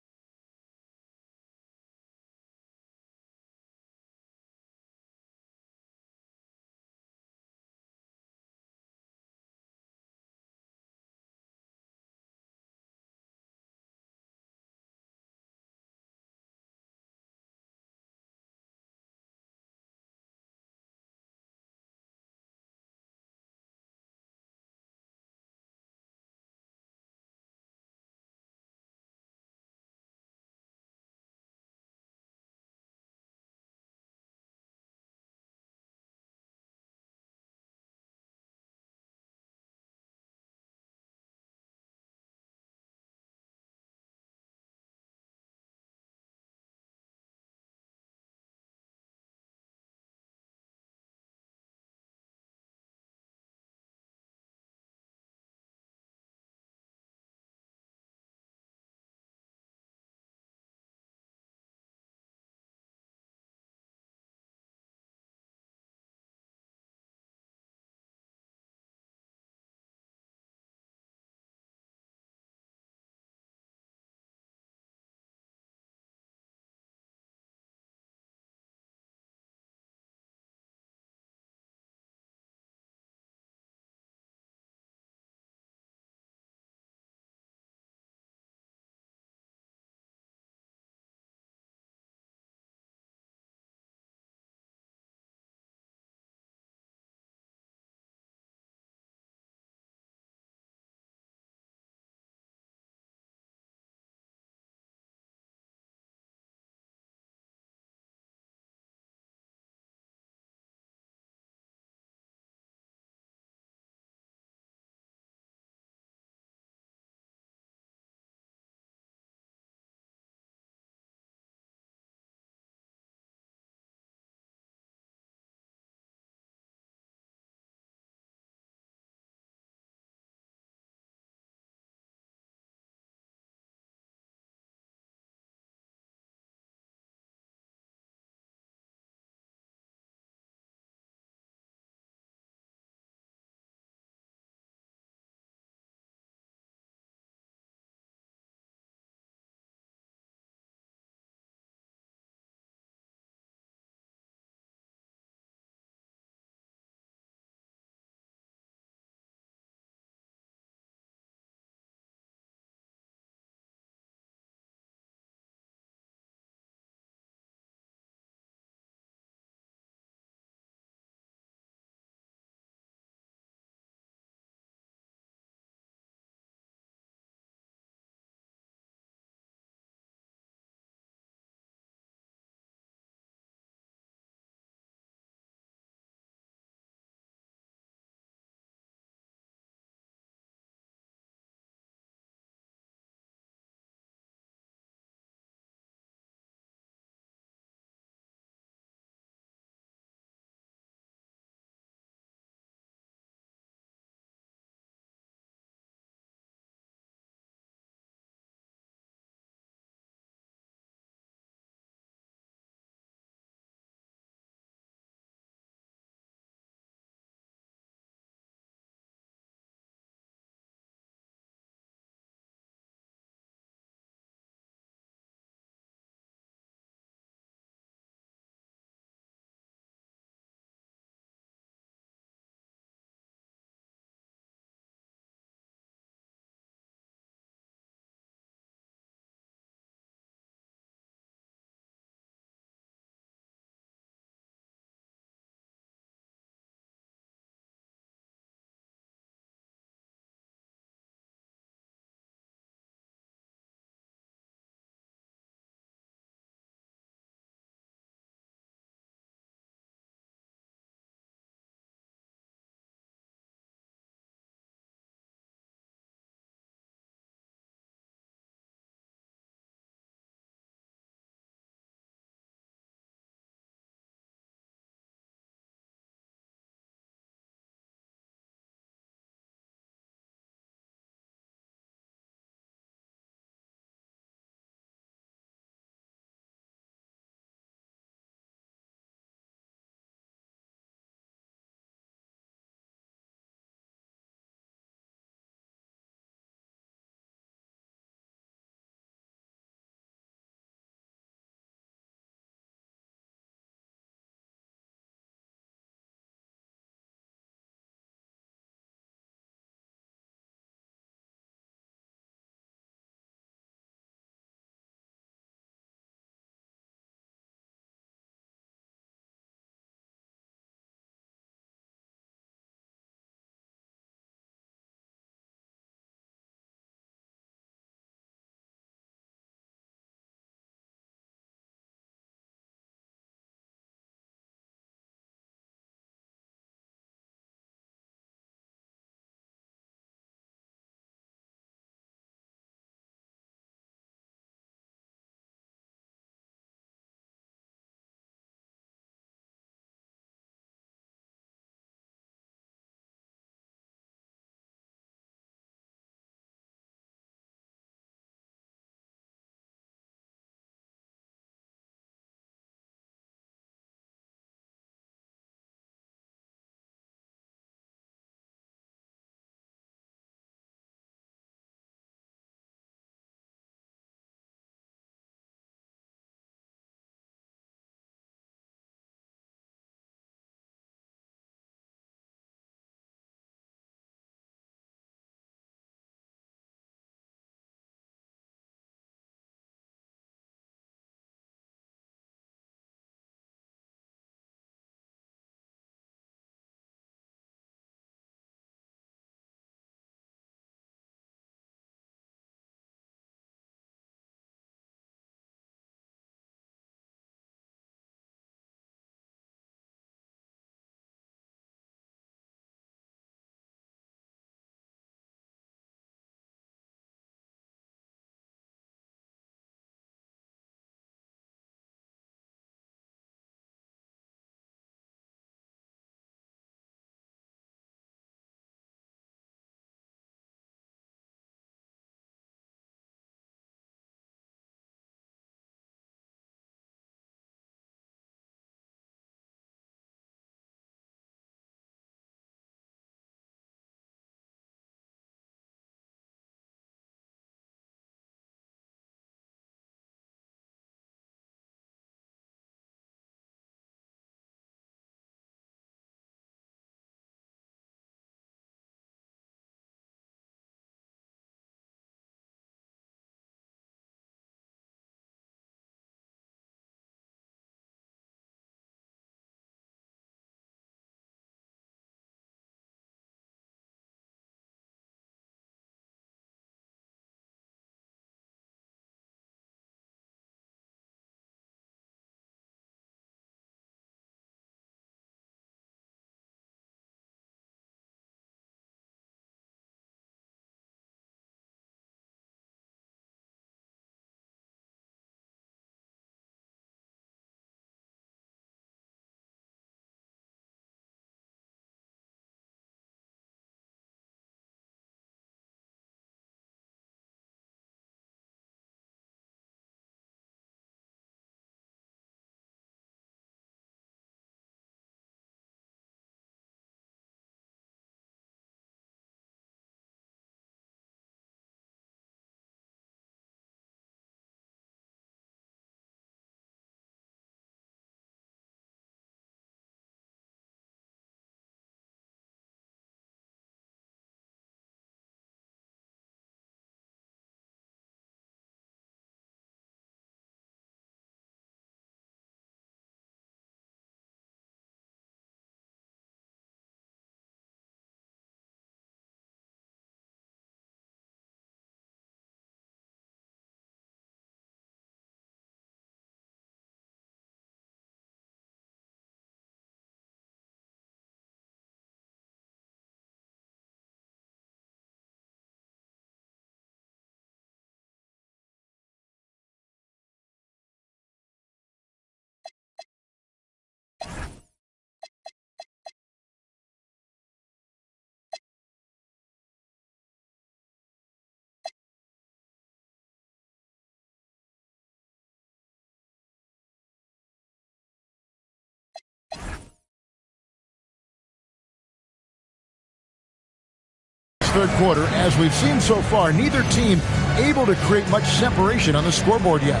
third quarter, as we've seen so far, neither team able to create much separation on the scoreboard yet.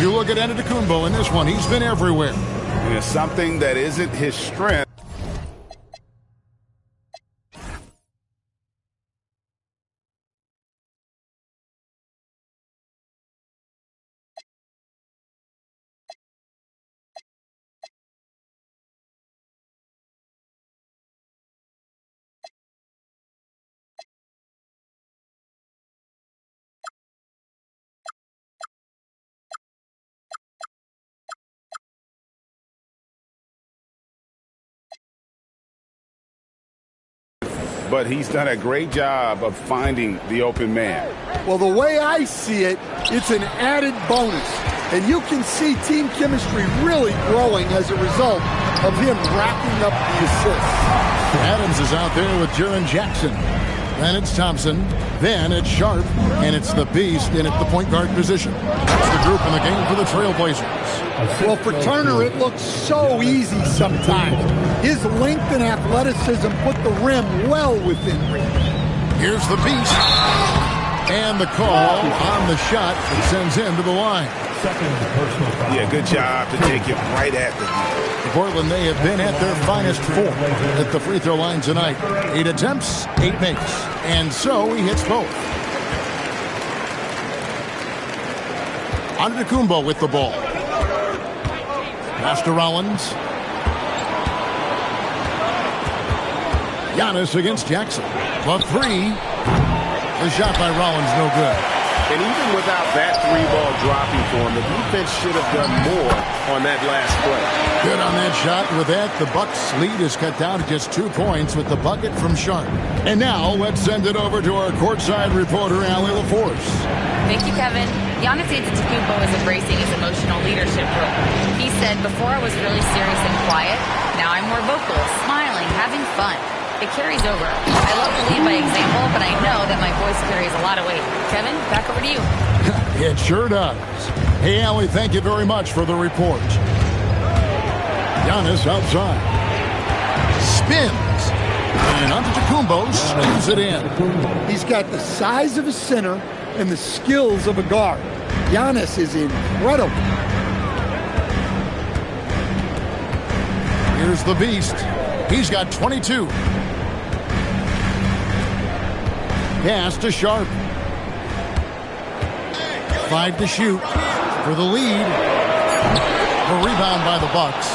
You look at Antetokounmpo in this one. He's been everywhere. And it's something that isn't his strength. But he's done a great job of finding the open man. Well, the way I see it, it's an added bonus. And you can see team chemistry really growing as a result of him racking up the assists. Adams is out there with Jaren Jackson. Then it's Thompson. Then it's Sharp. And it's the Beast in at the point guard position. That's the group in the game for the Trailblazers. Well, for Turner, it looks so easy sometimes. His length and athleticism put the rim well within reach. Here's the Beast. And the call on the shot that sends him to the line. Yeah, good job to take it right at the net. Portland, they have been at their finest 4 at the free throw line tonight. 8 attempts, 8 makes. And so he hits both. Antetokounmpo with the ball. Pass to Rollins. Giannis against Jackson. The 3. The shot by Rollins, no good. And even without that 3-ball dropping for him, the defense should have done more on that last play. Good on that shot. With that, the Bucks' lead is cut down to just 2 points with the bucket from Sharp. And now, let's send it over to our courtside reporter, Allie LaForce. Thank you, Kevin. Giannis Antetokounmpo is embracing his emotional leadership role. He said, "Before I was really serious and quiet. Now I'm more vocal, smiling, having fun. It carries over. I love to lead by example, but I know that my voice carries a lot of weight." Kevin, back over to you. It sure does. Hey, Allie, thank you very much for the report. Giannis outside. Spins. And Antetokounmpo slams it in. He's got the size of a center and the skills of a guard. Giannis is incredible. Here's the Beast. He's got 22. Pass to Sharp. 5 to shoot for the lead. The rebound by the Bucks.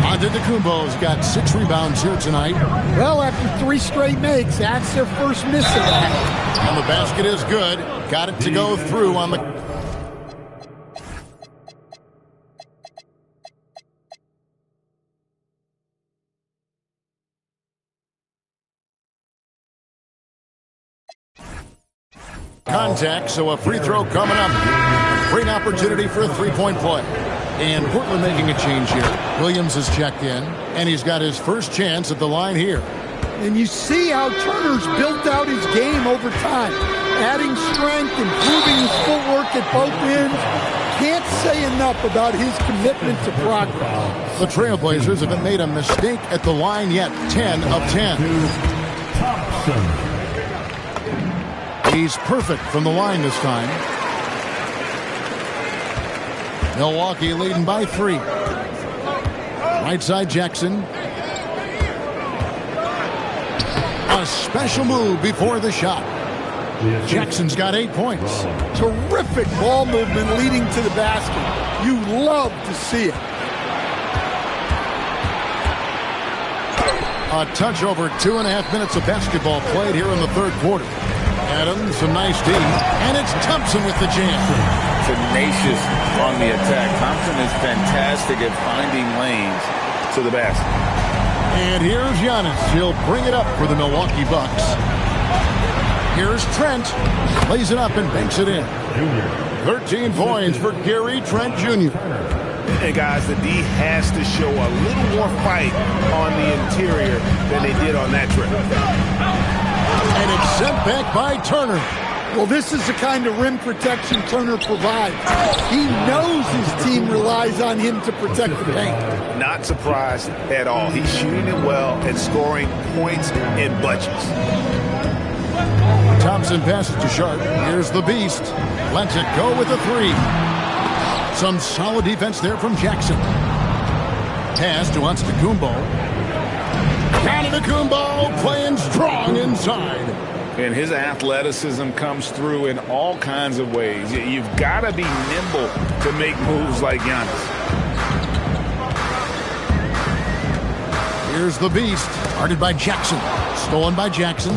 Antetokounmpo's got 6 rebounds here tonight. Well, after 3 straight makes, that's their first miss of that. And the basket is good. Got it to go through on the... contact, so a free throw coming up. Great opportunity for a 3-point play. And Portland making a change here. Williams has checked in, and he's got his first chance at the line here. And you see how Turner's built out his game over time. Adding strength, improving his footwork at both ends. Can't say enough about his commitment to progress. The Trailblazers haven't made a mistake at the line yet. 10 of 10. He's perfect from the line this time. Milwaukee leading by 3. Right side Jackson. A special move before the shot. Jackson's got 8 points. Terrific ball movement leading to the basket. You love to see it. A touch over 2.5 minutes of basketball played here in the third quarter. Adams, some nice D, and it's Thompson with the jam. Tenacious on the attack. Thompson is fantastic at finding lanes to the basket. And here's Giannis. He'll bring it up for the Milwaukee Bucks. Here's Trent. Lays it up and banks it in. 13 points for Gary Trent Jr. And guys, the D has to show a little more fight on the interior than they did on that trip. And it's sent back by Turner. Well, this is the kind of rim protection Turner provides. He knows his team relies on him to protect the paint. Not surprised at all. He's shooting it well and scoring points in bunches. Thompson passes to Sharp. Here's the Beast. Lets it go with a three. Some solid defense there from Jackson. Pass to Antetokounmpo. Antetokounmpo playing strong inside. And his athleticism comes through in all kinds of ways. You've got to be nimble to make moves like Giannis. Here's the Beast. Guarded by Jackson. Stolen by Jackson.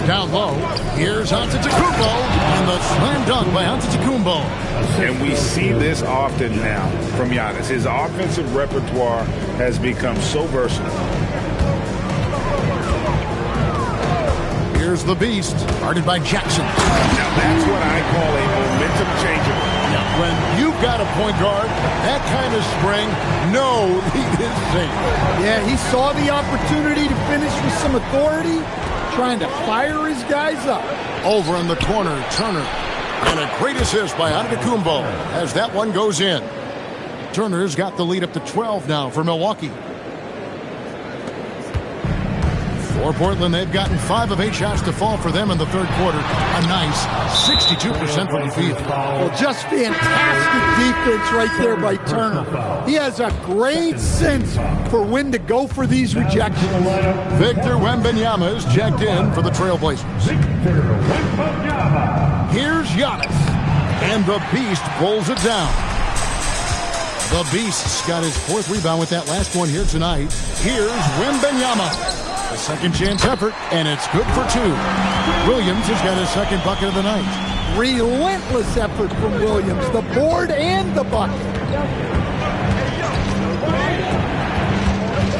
Down low. Here's Antetokounmpo. And the slam dunk by Antetokounmpo. And we see this often now from Giannis. His offensive repertoire has become so versatile. Here's the Beast, guarded by Jackson. Now that's what I call a momentum changer. Now, when you've got a point guard, that kind of spring, no lead is safe. Yeah, he saw the opportunity to finish with some authority, trying to fire his guys up. Over in the corner, Turner. And a great assist by Antetokounmpo as that one goes in. Turner's got the lead up to 12 now for Milwaukee. For Portland, they've gotten 5 of 8 shots to fall for them in the third quarter. A nice 62% from the field. Well, just fantastic defense right there by Turner. He has a great sense for when to go for these rejections. Victor Wembanyama is checked in for the Trailblazers. Here's Giannis, and the Beast pulls it down. The Beast's got his 4th rebound with that last one here tonight. Here's Wembanyama. A second chance effort, and it's good for 2. Williams has got his 2nd bucket of the night. Relentless effort from Williams, the board and the bucket.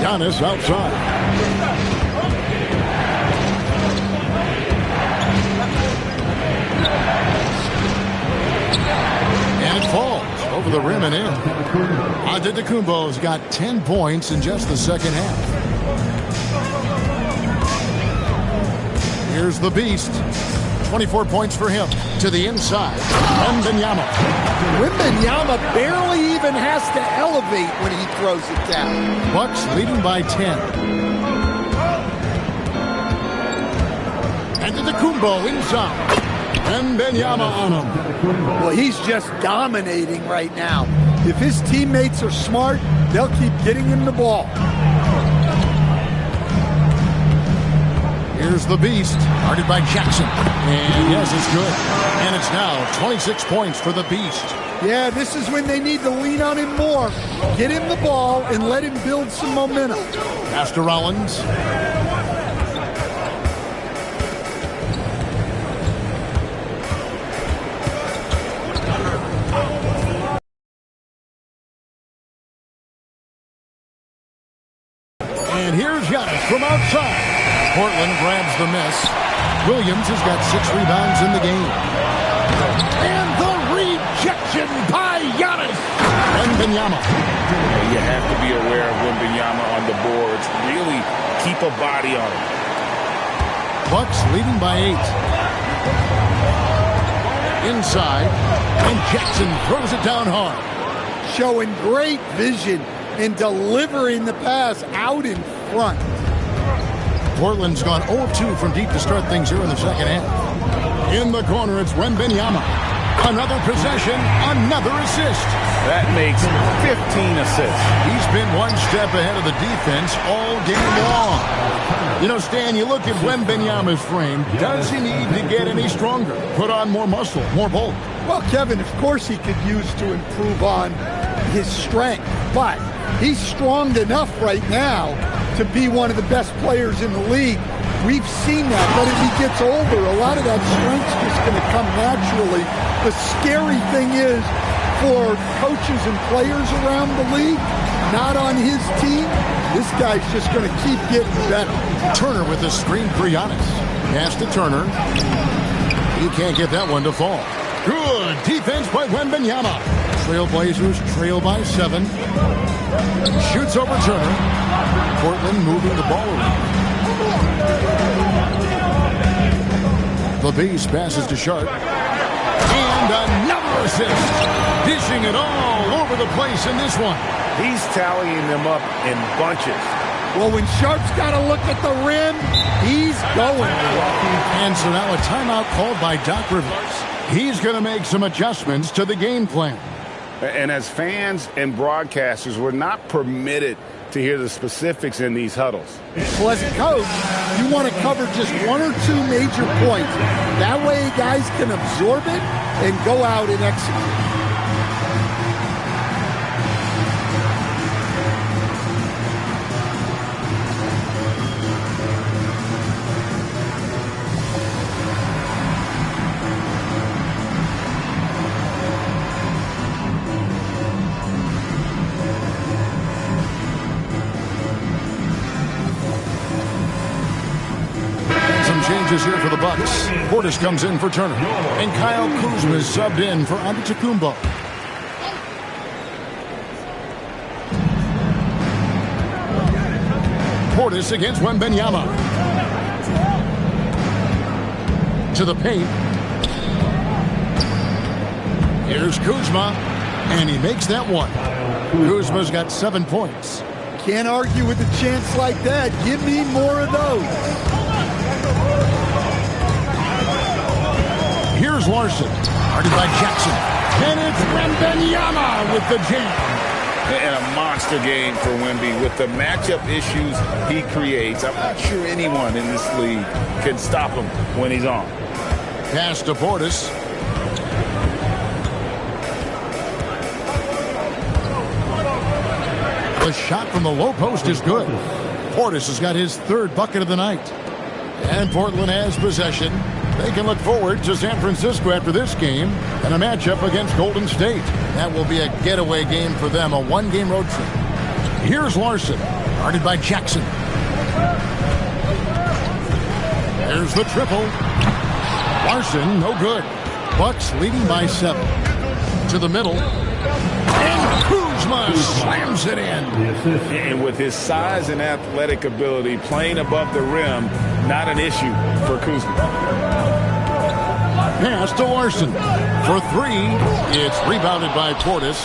Giannis outside. And it falls over the rim and in. Antetokounmpo's got 10 points in just the second half. Here's the Beast. 24 points for him. To the inside. Wembanyama. Wembanyama barely even has to elevate when he throws it down. Bucks leading by 10. Antetokounmpo inside. Wembanyama on him. Well, he's just dominating right now. If his teammates are smart, they'll keep getting him the ball. Here's the Beast, guarded by Jackson. And yes, it's good. And it's now 26 points for the Beast. Yeah, this is when they need to lean on him more. Get him the ball and let him build some momentum. Pass to Rollins. And here's Giannis from outside. Portland grabs the miss. Williams has got 6 rebounds in the game. And the rejection by Giannis. Wembanyama. You have to be aware of Wembanyama on the boards. Really keep a body on him. Bucks leading by 8. Inside. And Jackson throws it down hard. Showing great vision and delivering the pass out in front. Portland's gone 0-2 from deep to start things here in the second half. In the corner, it's Wembanyama. Another possession, another assist. That makes 15 assists. He's been one step ahead of the defense all game long. You know, Stan, you look at Wembanyama's frame. Does he need to get any stronger? Put on more muscle, more bulk? Well, Kevin, of course he could use to improve on his strength. But he's strong enough right now to be one of the best players in the league. We've seen that, but as he gets older, a lot of that strength's just going to come naturally. The scary thing is for coaches and players around the league, not on his team, this guy's just going to keep getting better. Turner with the screen for Giannis. Pass to Turner. He can't get that one to fall. Good defense by Wembanyama. Trailblazers trail by 7. Shoots over Turner. Portland moving the ball around. The Beast passes to Sharp. And another assist. Dishing it all over the place in this one. He's tallying them up in bunches. Well, when Sharp's got to look at the rim, he's going. And so now a timeout called by Doc Rivers. He's going to make some adjustments to the game plan. And as fans and broadcasters, we're not permitted to hear the specifics in these huddles. Well, as a coach, you want to cover just one or two major points. That way guys can absorb it and go out and execute. Changes here for the Bucks. Portis comes in for Turner. And Kyle Kuzma is subbed in for Antetokounmpo. Portis against Wembanyama. To the paint. Here's Kuzma. And he makes that one. Kuzma's got 7 points. Can't argue with a chance like that. Give me more of those. Here's Larson, guarded by Jackson. And it's Wembanyama with the jam. And a monster game for Wemby with the matchup issues he creates. I'm not sure anyone in this league can stop him when he's on. Pass to Portis. The shot from the low post is good. Portis has got his 3rd bucket of the night. And Portland has possession. They can look forward to San Francisco after this game and a matchup against Golden State. That will be a getaway game for them, a 1-game road trip. Here's Larson, guarded by Jackson. There's the triple. Larson, no good. Bucks leading by 7. To the middle. And Kuzma slams it in. And with his size and athletic ability, playing above the rim, not an issue for Kuzma. Pass to Larson. For 3, it's rebounded by Portis.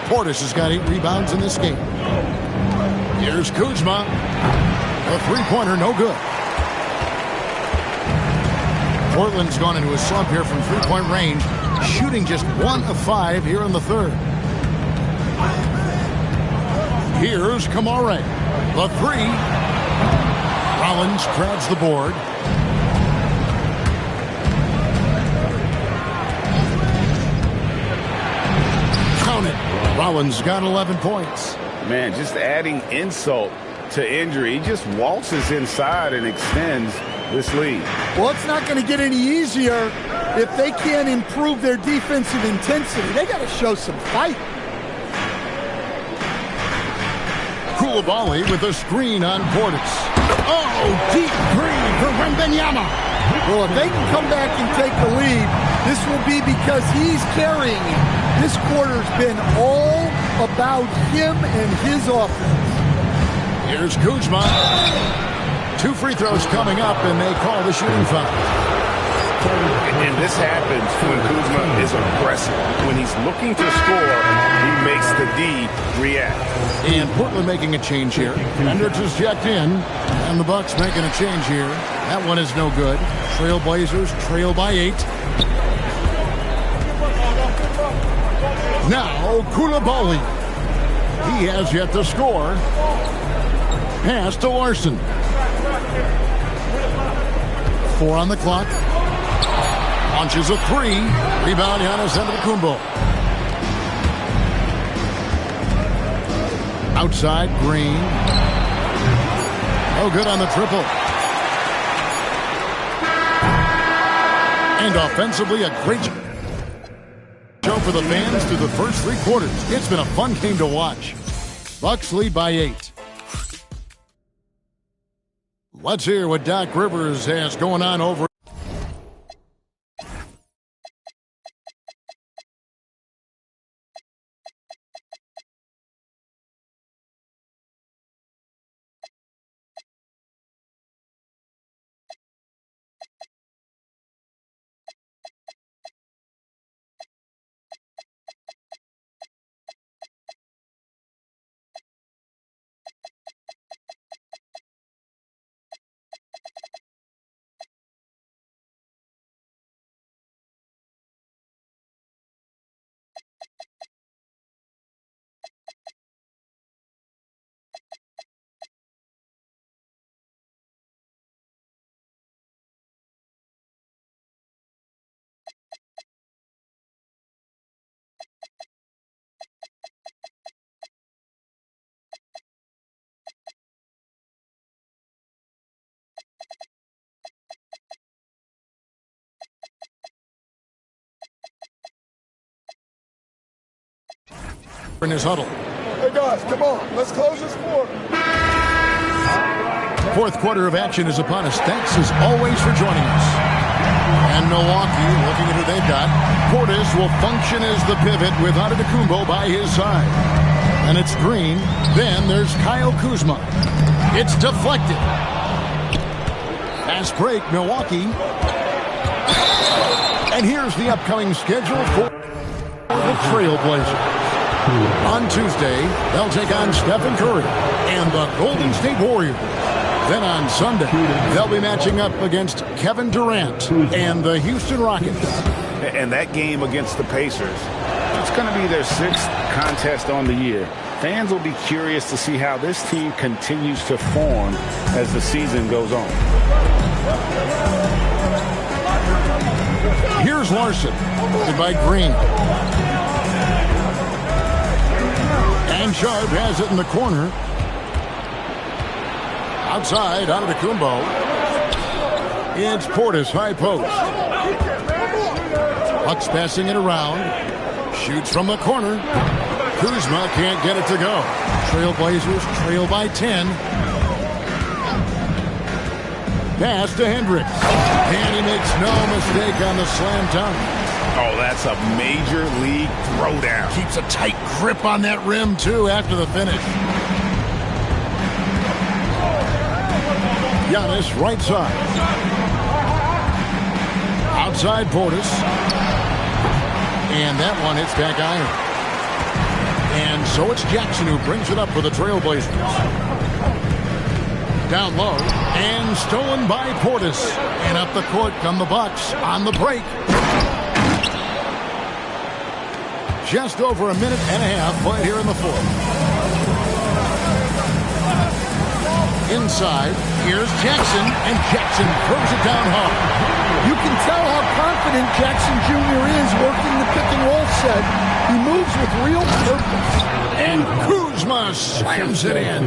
Portis has got 8 rebounds in this game. Here's Kuzma. A 3-pointer, no good. Portland's gone into a slump here from 3-point range, shooting just 1 of 5 here in the 3rd. Here's Kamare. The 3. Rollins grabs the board. Count it. Rollins got 11 points. Man, just adding insult to injury. He just waltzes inside and extends this lead. Well, it's not going to get any easier if they can't improve their defensive intensity. They got to show some fight. Koulibaly with a screen on Portis. Oh, deep three for Wembanyama. Well, if they can come back and take the lead, this will be because he's carrying it. This quarter's been all about him and his offense. Here's Kuzma. 2 free throws coming up, and they call the shooting foul. And this happens when Kuzma is aggressive. When he's looking to score, he makes the D react. And Portland making a change here. Hendricks is checked in, and the Bucks making a change here. That one is no good. Trailblazers trail by 8. Now Koulibaly. He has yet to score. Pass to Larson. 4 on the clock. Launches a 3. Rebound, Giannis Antetokounmpo. Outside, Green. No good on the triple. And offensively, a great show for the fans through the first 3 quarters. It's been a fun game to watch. Bucks lead by 8. Let's hear what Doc Rivers has going on over. in his huddle. Hey, guys, come on. Let's close this quarter. Fourth quarter of action is upon us. Thanks as always for joining us. And Milwaukee, looking at who they've got, Portis will function as the pivot with Antetokounmpo by his side. And it's Green. Then there's Kyle Kuzma. It's deflected. Fast break, Milwaukee. And here's the upcoming schedule for the Trailblazers. On Tuesday, they'll take on Stephen Curry and the Golden State Warriors. Then on Sunday, they'll be matching up against Kevin Durant and the Houston Rockets. And that game against the Pacers, it's going to be their 6th contest on the year. Fans will be curious to see how this team continues to form as the season goes on. Here's Larson, by Green. And Sharp has it in the corner. Outside, Antetokounmpo. It's Portis, high post. Bucks passing it around. Shoots from the corner. Kuzma can't get it to go. Trailblazers trail by 10. Pass to Hendricks. And he makes no mistake on the slam dunk. Oh, that's a major league throwdown. Keeps a tight grip on that rim, too, after the finish. Giannis, right side. Outside Portis. And that one hits back iron. And so it's Jackson who brings it up for the Trailblazers. Down low. And stolen by Portis. And up the court come the Bucks on the break. Just over a minute and a half played here in the fourth. Inside, here's Jackson, and Jackson throws it down hard. You can tell how confident Jackson Jr. is working the pick and roll set. He moves with real purpose. And Kuzma slams it in.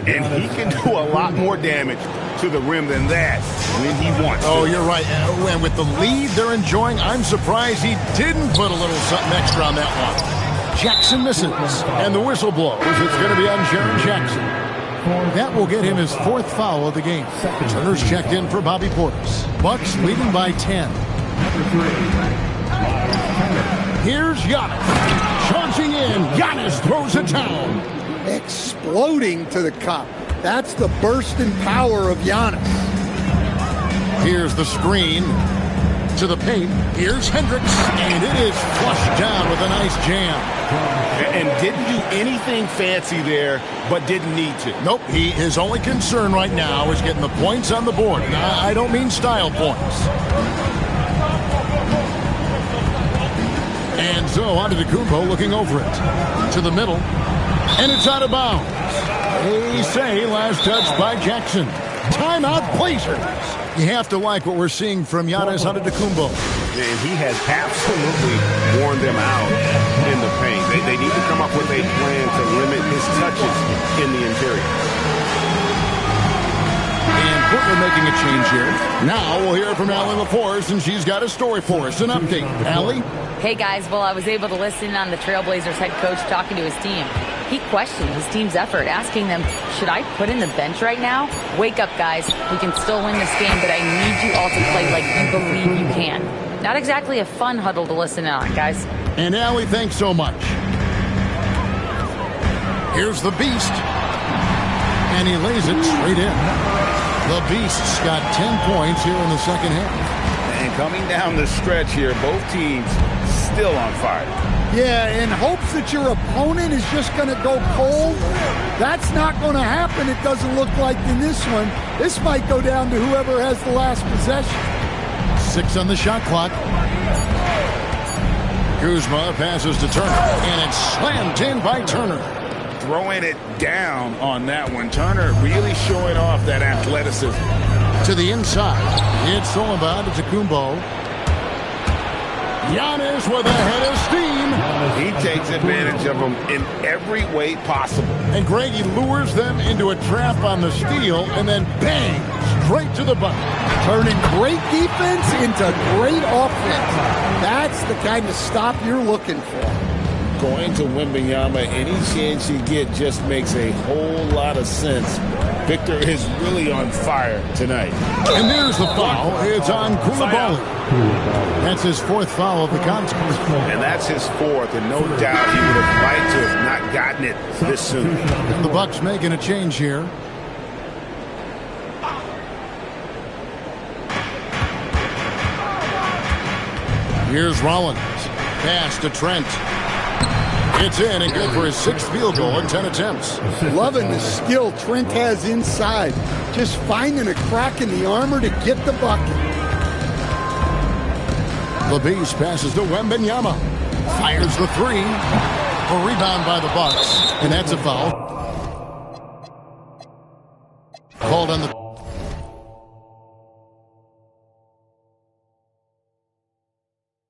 And he can do a lot more damage to the rim than that when he wants to. Oh, you're right. And with the lead they're enjoying, I'm surprised he didn't put a little something extra on that one. Jackson misses, and the whistle blows. It's going to be on Jaren Jackson. That will get him his 4th foul of the game. Turner's checked in for Bobby Portis. Bucks leading by 10. Here's Giannis. Charging in. Giannis throws it down. Exploding to the cup. That's the burst in power of Giannis. Here's the screen to the paint. Here's Hendricks, and it is flushed down with a nice jam. And didn't do anything fancy there, but didn't need to. Nope, his only concern right now is getting the points on the board. I don't mean style points. And so Antetokounmpo looking over it. To the middle. And it's out of bounds. They say last touch by Jackson. Timeout Blazers. You have to like what we're seeing from Giannis Antetokounmpo. And he has absolutely worn them out in the paint. They need to come up with a plan to limit his touches in the interior. And Portland making a change here. Now we'll hear from Allie LaForce, and she's got a story for us. An update. Allie? Hey, guys. Well, I was able to listen on the Trailblazers head coach talking to his team. He questioned his team's effort, asking them, should I put in the bench right now? Wake up, guys. We can still win this game, but I need you all to play like you believe you can. Not exactly a fun huddle to listen on, guys. And Allie, thanks so much. Here's the Beast. And he lays it straight in. The Beast's got 10 points here in the second half. And coming down the stretch here, both teams still on fire. Yeah, in hopes that your opponent is just going to go cold. That's not going to happen, it doesn't look like in this one. This might go down to whoever has the last possession. 6 on the shot clock. Kuzma passes to Turner, and it's slammed in by Turner. Throwing it down on that one. Turner really showing off that athleticism. To the inside, it's stolen by Antetokounmpo. Giannis with a head of steam. He takes advantage of them in every way possible. And Greg, he lures them into a trap on the steal, and then bang, straight to the bucket. Turning great defense into great offense. That's the kind of stop you're looking for. Going to Wembanyama any chance you get just makes a whole lot of sense. Victor is really on fire tonight. And there's the foul. It's on Koulibaly. That's his fourth foul of the contest. And that's his fourth, and no doubt he would have liked to have not gotten it this soon. And the Bucks making a change here. Here's Rollins. Pass to Trent. It's in and good for his sixth field goal in 10 attempts. Loving the skill Trent has inside. Just finding a crack in the armor to get the bucket. LeBeast passes to Wembanyama. Fires the three. A rebound by the Bucks. And that's a foul. Called on the